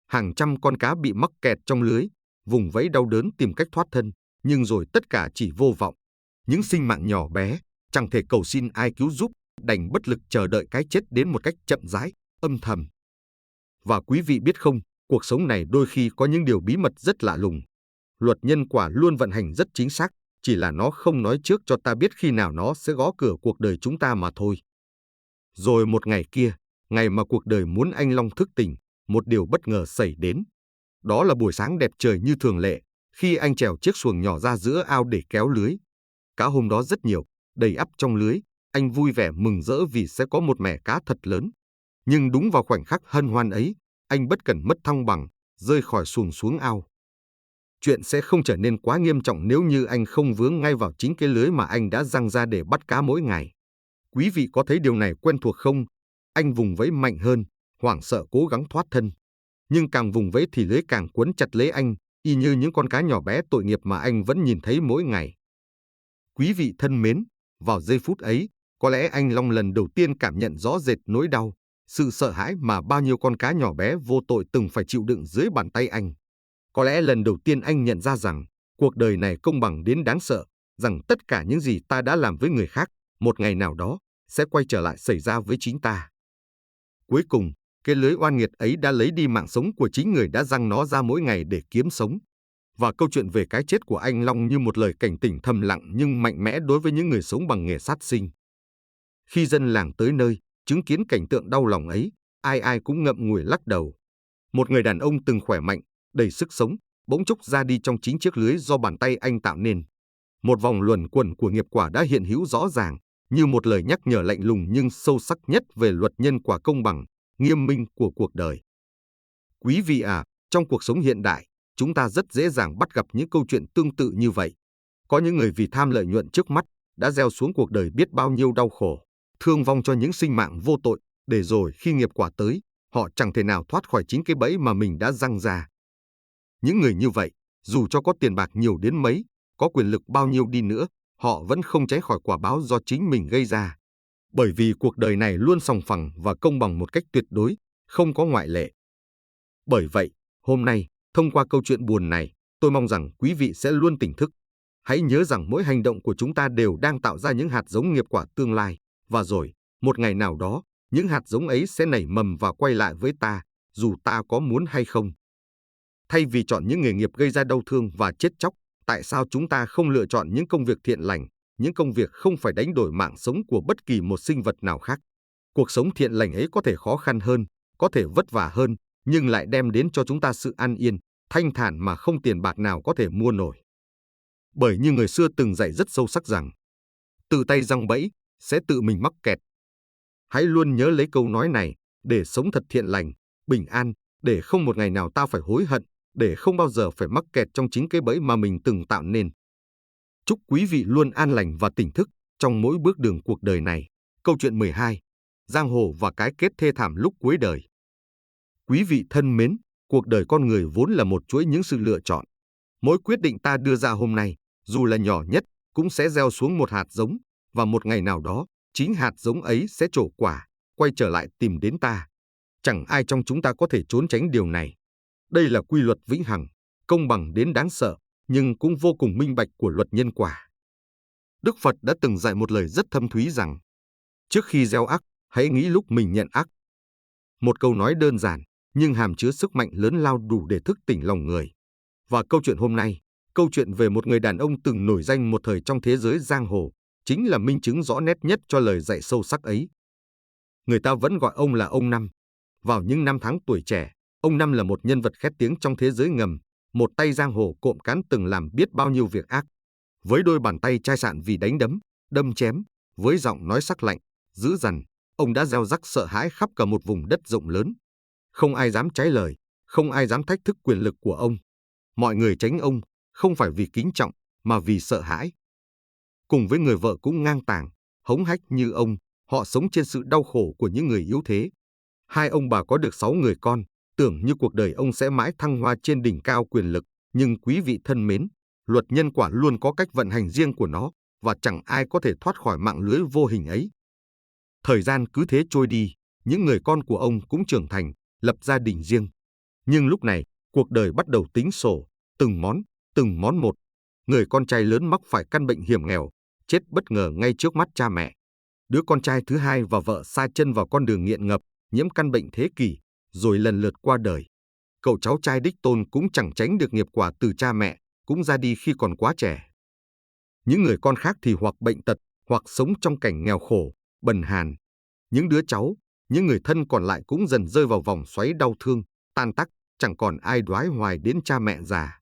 Hàng trăm con cá bị mắc kẹt trong lưới, vùng vẫy đau đớn tìm cách thoát thân, nhưng rồi tất cả chỉ vô vọng. Những sinh mạng nhỏ bé, chẳng thể cầu xin ai cứu giúp, đành bất lực chờ đợi cái chết đến một cách chậm rãi, âm thầm. Và quý vị biết không, cuộc sống này đôi khi có những điều bí mật rất lạ lùng. Luật nhân quả luôn vận hành rất chính xác, chỉ là nó không nói trước cho ta biết khi nào nó sẽ gõ cửa cuộc đời chúng ta mà thôi. Rồi một ngày kia, ngày mà cuộc đời muốn anh Long thức tỉnh, một điều bất ngờ xảy đến. Đó là buổi sáng đẹp trời như thường lệ, khi anh trèo chiếc xuồng nhỏ ra giữa ao để kéo lưới. Cá hôm đó rất nhiều, đầy ắp trong lưới, anh vui vẻ mừng rỡ vì sẽ có một mẻ cá thật lớn. Nhưng đúng vào khoảnh khắc hân hoan ấy, anh bất cẩn mất thăng bằng, rơi khỏi xuồng xuống ao. Chuyện sẽ không trở nên quá nghiêm trọng nếu như anh không vướng ngay vào chính cái lưới mà anh đã giăng ra để bắt cá mỗi ngày. Quý vị có thấy điều này quen thuộc không? Anh vùng vẫy mạnh hơn, hoảng sợ cố gắng thoát thân. Nhưng càng vùng vẫy thì lưới càng quấn chặt lấy anh, y như những con cá nhỏ bé tội nghiệp mà anh vẫn nhìn thấy mỗi ngày. Quý vị thân mến, vào giây phút ấy, có lẽ anh Long lần đầu tiên cảm nhận rõ rệt nỗi đau, sự sợ hãi mà bao nhiêu con cá nhỏ bé vô tội từng phải chịu đựng dưới bàn tay anh. Có lẽ lần đầu tiên anh nhận ra rằng, cuộc đời này công bằng đến đáng sợ, rằng tất cả những gì ta đã làm với người khác, một ngày nào đó, sẽ quay trở lại xảy ra với chính ta. Cuối cùng, cái lưới oan nghiệt ấy đã lấy đi mạng sống của chính người đã giăng nó ra mỗi ngày để kiếm sống. Và câu chuyện về cái chết của anh Long như một lời cảnh tỉnh thầm lặng nhưng mạnh mẽ đối với những người sống bằng nghề sát sinh. Khi dân làng tới nơi, chứng kiến cảnh tượng đau lòng ấy, ai ai cũng ngậm ngùi lắc đầu. Một người đàn ông từng khỏe mạnh, đầy sức sống, bỗng chốc ra đi trong chính chiếc lưới do bàn tay anh tạo nên. Một vòng luẩn quẩn của nghiệp quả đã hiện hữu rõ ràng, như một lời nhắc nhở lạnh lùng nhưng sâu sắc nhất về luật nhân quả công bằng, nghiêm minh của cuộc đời. Quý vị à, trong cuộc sống hiện đại, chúng ta rất dễ dàng bắt gặp những câu chuyện tương tự như vậy. Có những người vì tham lợi nhuận trước mắt, đã gieo xuống cuộc đời biết bao nhiêu đau khổ, thương vong cho những sinh mạng vô tội, để rồi khi nghiệp quả tới, họ chẳng thể nào thoát khỏi chính cái bẫy mà mình đã giăng ra. Những người như vậy, dù cho có tiền bạc nhiều đến mấy, có quyền lực bao nhiêu đi nữa, họ vẫn không tránh khỏi quả báo do chính mình gây ra. Bởi vì cuộc đời này luôn sòng phẳng và công bằng một cách tuyệt đối, không có ngoại lệ. Bởi vậy, hôm nay, thông qua câu chuyện buồn này, tôi mong rằng quý vị sẽ luôn tỉnh thức. Hãy nhớ rằng mỗi hành động của chúng ta đều đang tạo ra những hạt giống nghiệp quả tương lai, và rồi, một ngày nào đó, những hạt giống ấy sẽ nảy mầm và quay lại với ta, dù ta có muốn hay không. Thay vì chọn những nghề nghiệp gây ra đau thương và chết chóc, tại sao chúng ta không lựa chọn những công việc thiện lành, những công việc không phải đánh đổi mạng sống của bất kỳ một sinh vật nào khác? Cuộc sống thiện lành ấy có thể khó khăn hơn, có thể vất vả hơn, nhưng lại đem đến cho chúng ta sự an yên, thanh thản mà không tiền bạc nào có thể mua nổi. Bởi như người xưa từng dạy rất sâu sắc rằng, tự tay giăng bẫy, sẽ tự mình mắc kẹt. Hãy luôn nhớ lấy câu nói này, để sống thật thiện lành, bình an, để không một ngày nào ta phải hối hận, để không bao giờ phải mắc kẹt trong chính cái bẫy mà mình từng tạo nên. Chúc quý vị luôn an lành và tỉnh thức trong mỗi bước đường cuộc đời này. Câu chuyện 12. Giang hồ và cái kết thê thảm lúc cuối đời. Quý vị thân mến, cuộc đời con người vốn là một chuỗi những sự lựa chọn. Mỗi quyết định ta đưa ra hôm nay, dù là nhỏ nhất, cũng sẽ gieo xuống một hạt giống, và một ngày nào đó, chính hạt giống ấy sẽ trổ quả, quay trở lại tìm đến ta. Chẳng ai trong chúng ta có thể trốn tránh điều này. Đây là quy luật vĩnh hằng, công bằng đến đáng sợ, nhưng cũng vô cùng minh bạch của luật nhân quả. Đức Phật đã từng dạy một lời rất thâm thúy rằng, trước khi gieo ác, hãy nghĩ lúc mình nhận ác. Một câu nói đơn giản, nhưng hàm chứa sức mạnh lớn lao đủ để thức tỉnh lòng người. Và câu chuyện hôm nay, Câu chuyện về một người đàn ông từng nổi danh một thời trong thế giới giang hồ chính là minh chứng rõ nét nhất cho lời dạy sâu sắc ấy. Người ta vẫn gọi ông là ông Năm. Vào những năm tháng tuổi trẻ, ông Năm là một nhân vật khét tiếng trong thế giới ngầm, một tay giang hồ cộm cán từng làm biết bao nhiêu việc ác. Với đôi bàn tay chai sạn vì đánh đấm, đâm chém, với giọng nói sắc lạnh, dữ dằn, ông đã gieo rắc sợ hãi khắp cả một vùng đất rộng lớn. Không ai dám trái lời, không ai dám thách thức quyền lực của ông. Mọi người tránh ông, không phải vì kính trọng, mà vì sợ hãi. Cùng với người vợ cũng ngang tàng, hống hách như ông, họ sống trên sự đau khổ của những người yếu thế. Hai ông bà có được 6 người con, tưởng như cuộc đời ông sẽ mãi thăng hoa trên đỉnh cao quyền lực, nhưng quý vị thân mến, luật nhân quả luôn có cách vận hành riêng của nó, và chẳng ai có thể thoát khỏi mạng lưới vô hình ấy. Thời gian cứ thế trôi đi, những người con của ông cũng trưởng thành, lập gia đình riêng. Nhưng lúc này, cuộc đời bắt đầu tính sổ, từng món một. Người con trai lớn mắc phải căn bệnh hiểm nghèo, chết bất ngờ ngay trước mắt cha mẹ. Đứa con trai thứ hai và vợ sa chân vào con đường nghiện ngập, nhiễm căn bệnh thế kỷ, rồi lần lượt qua đời. Cậu cháu trai đích tôn cũng chẳng tránh được nghiệp quả từ cha mẹ, cũng ra đi khi còn quá trẻ. Những người con khác thì hoặc bệnh tật, hoặc sống trong cảnh nghèo khổ, bần hàn. Những đứa cháu, những người thân còn lại cũng dần rơi vào vòng xoáy đau thương, tan tác, chẳng còn ai đoái hoài đến cha mẹ già.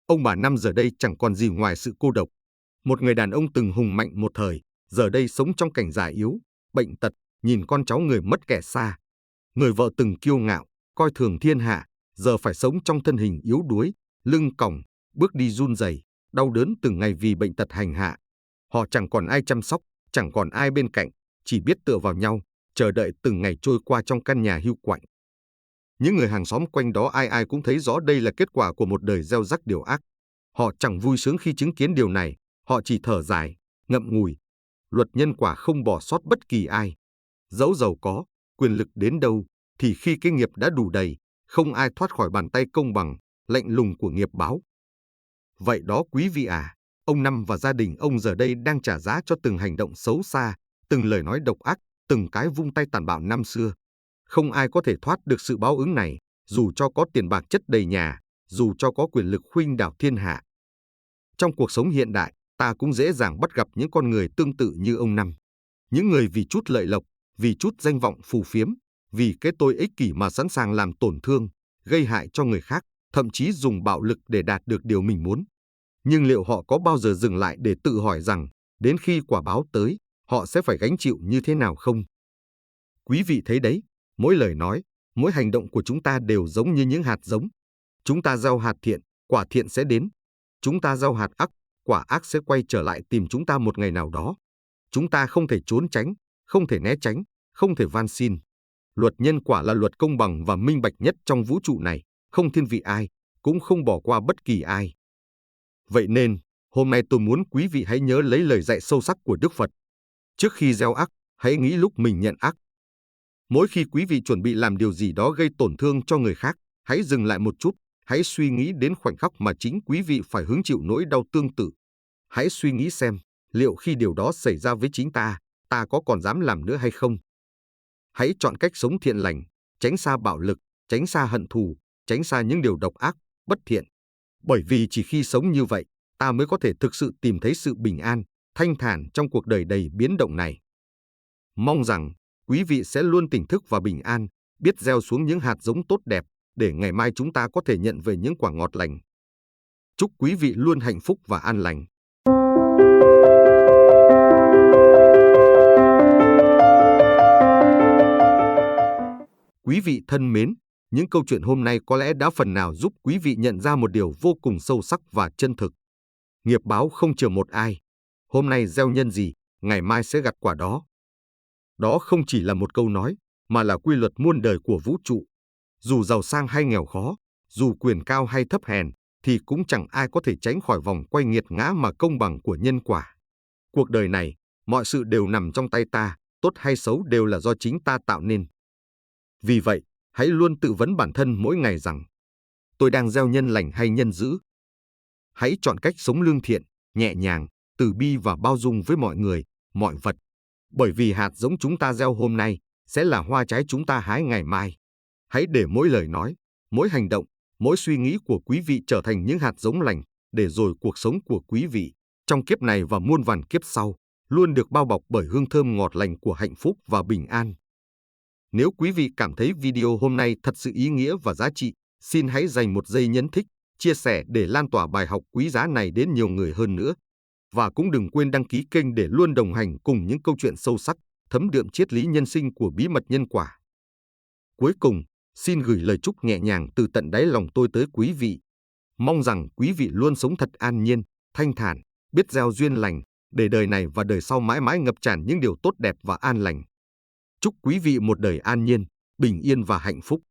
Ông bà Năm giờ đây chẳng còn gì ngoài sự cô độc. Một người đàn ông từng hùng mạnh một thời, giờ đây sống trong cảnh già yếu, bệnh tật, nhìn con cháu người mất kẻ xa. Người vợ từng kiêu ngạo, coi thường thiên hạ, giờ phải sống trong thân hình yếu đuối, lưng còng, bước đi run rẩy, đau đớn từng ngày vì bệnh tật hành hạ. Họ chẳng còn ai chăm sóc, chẳng còn ai bên cạnh, chỉ biết tựa vào nhau, chờ đợi từng ngày trôi qua trong căn nhà hiu quạnh. Những người hàng xóm quanh đó ai ai cũng thấy rõ đây là kết quả của một đời gieo rắc điều ác. Họ chẳng vui sướng khi chứng kiến điều này, họ chỉ thở dài, ngậm ngùi. Luật nhân quả không bỏ sót bất kỳ ai. Dẫu giàu có, quyền lực đến đâu, thì khi cái nghiệp đã đủ đầy, không ai thoát khỏi bàn tay công bằng, lạnh lùng của nghiệp báo. Vậy đó quý vị à, ông Năm và gia đình ông giờ đây đang trả giá cho từng hành động xấu xa, từng lời nói độc ác, từng cái vung tay tàn bạo năm xưa. Không ai có thể thoát được sự báo ứng này, dù cho có tiền bạc chất đầy nhà, dù cho có quyền lực khuynh đảo thiên hạ. Trong cuộc sống hiện đại, ta cũng dễ dàng bắt gặp những con người tương tự như ông Năm. Những người vì chút lợi lộc, vì chút danh vọng phù phiếm, vì cái tôi ích kỷ mà sẵn sàng làm tổn thương, gây hại cho người khác, thậm chí dùng bạo lực để đạt được điều mình muốn. Nhưng liệu họ có bao giờ dừng lại để tự hỏi rằng, đến khi quả báo tới, họ sẽ phải gánh chịu như thế nào không? Quý vị thấy đấy, mỗi lời nói, mỗi hành động của chúng ta đều giống như những hạt giống. Chúng ta gieo hạt thiện, quả thiện sẽ đến. Chúng ta gieo hạt ác, quả ác sẽ quay trở lại tìm chúng ta một ngày nào đó. Chúng ta không thể trốn tránh, không thể né tránh, không thể van xin. Luật nhân quả là luật công bằng và minh bạch nhất trong vũ trụ này, không thiên vị ai, cũng không bỏ qua bất kỳ ai. Vậy nên, hôm nay tôi muốn quý vị hãy nhớ lấy lời dạy sâu sắc của Đức Phật. Trước khi gieo ác, hãy nghĩ lúc mình nhận ác. Mỗi khi quý vị chuẩn bị làm điều gì đó gây tổn thương cho người khác, hãy dừng lại một chút, hãy suy nghĩ đến khoảnh khắc mà chính quý vị phải hứng chịu nỗi đau tương tự. Hãy suy nghĩ xem, liệu khi điều đó xảy ra với chính ta có còn dám làm nữa hay không? Hãy chọn cách sống thiện lành, tránh xa bạo lực, tránh xa hận thù, tránh xa những điều độc ác, bất thiện. Bởi vì chỉ khi sống như vậy, ta mới có thể thực sự tìm thấy sự bình an, thanh thản trong cuộc đời đầy biến động này. Mong rằng quý vị sẽ luôn tỉnh thức và bình an, biết gieo xuống những hạt giống tốt đẹp, để ngày mai chúng ta có thể nhận về những quả ngọt lành. Chúc quý vị luôn hạnh phúc và an lành. Quý vị thân mến, những câu chuyện hôm nay có lẽ đã phần nào giúp quý vị nhận ra một điều vô cùng sâu sắc và chân thực. Nghiệp báo không chờ một ai. Hôm nay gieo nhân gì, ngày mai sẽ gặt quả đó. Đó không chỉ là một câu nói, mà là quy luật muôn đời của vũ trụ. Dù giàu sang hay nghèo khó, dù quyền cao hay thấp hèn, thì cũng chẳng ai có thể tránh khỏi vòng quay nghiệt ngã mà công bằng của nhân quả. Cuộc đời này, mọi sự đều nằm trong tay ta, tốt hay xấu đều là do chính ta tạo nên. Vì vậy, hãy luôn tự vấn bản thân mỗi ngày rằng, tôi đang gieo nhân lành hay nhân dữ? Hãy chọn cách sống lương thiện, nhẹ nhàng, từ bi và bao dung với mọi người, mọi vật. Bởi vì hạt giống chúng ta gieo hôm nay sẽ là hoa trái chúng ta hái ngày mai. Hãy để mỗi lời nói, mỗi hành động, mỗi suy nghĩ của quý vị trở thành những hạt giống lành, để rồi cuộc sống của quý vị trong kiếp này và muôn vàn kiếp sau luôn được bao bọc bởi hương thơm ngọt lành của hạnh phúc và bình an. Nếu quý vị cảm thấy video hôm nay thật sự ý nghĩa và giá trị, xin hãy dành một giây nhấn thích, chia sẻ để lan tỏa bài học quý giá này đến nhiều người hơn nữa. Và cũng đừng quên đăng ký kênh để luôn đồng hành cùng những câu chuyện sâu sắc, thấm đượm triết lý nhân sinh của bí mật nhân quả. Cuối cùng, xin gửi lời chúc nhẹ nhàng từ tận đáy lòng tôi tới quý vị. Mong rằng quý vị luôn sống thật an nhiên, thanh thản, biết gieo duyên lành, để đời này và đời sau mãi mãi ngập tràn những điều tốt đẹp và an lành. Chúc quý vị một đời an nhiên, bình yên và hạnh phúc.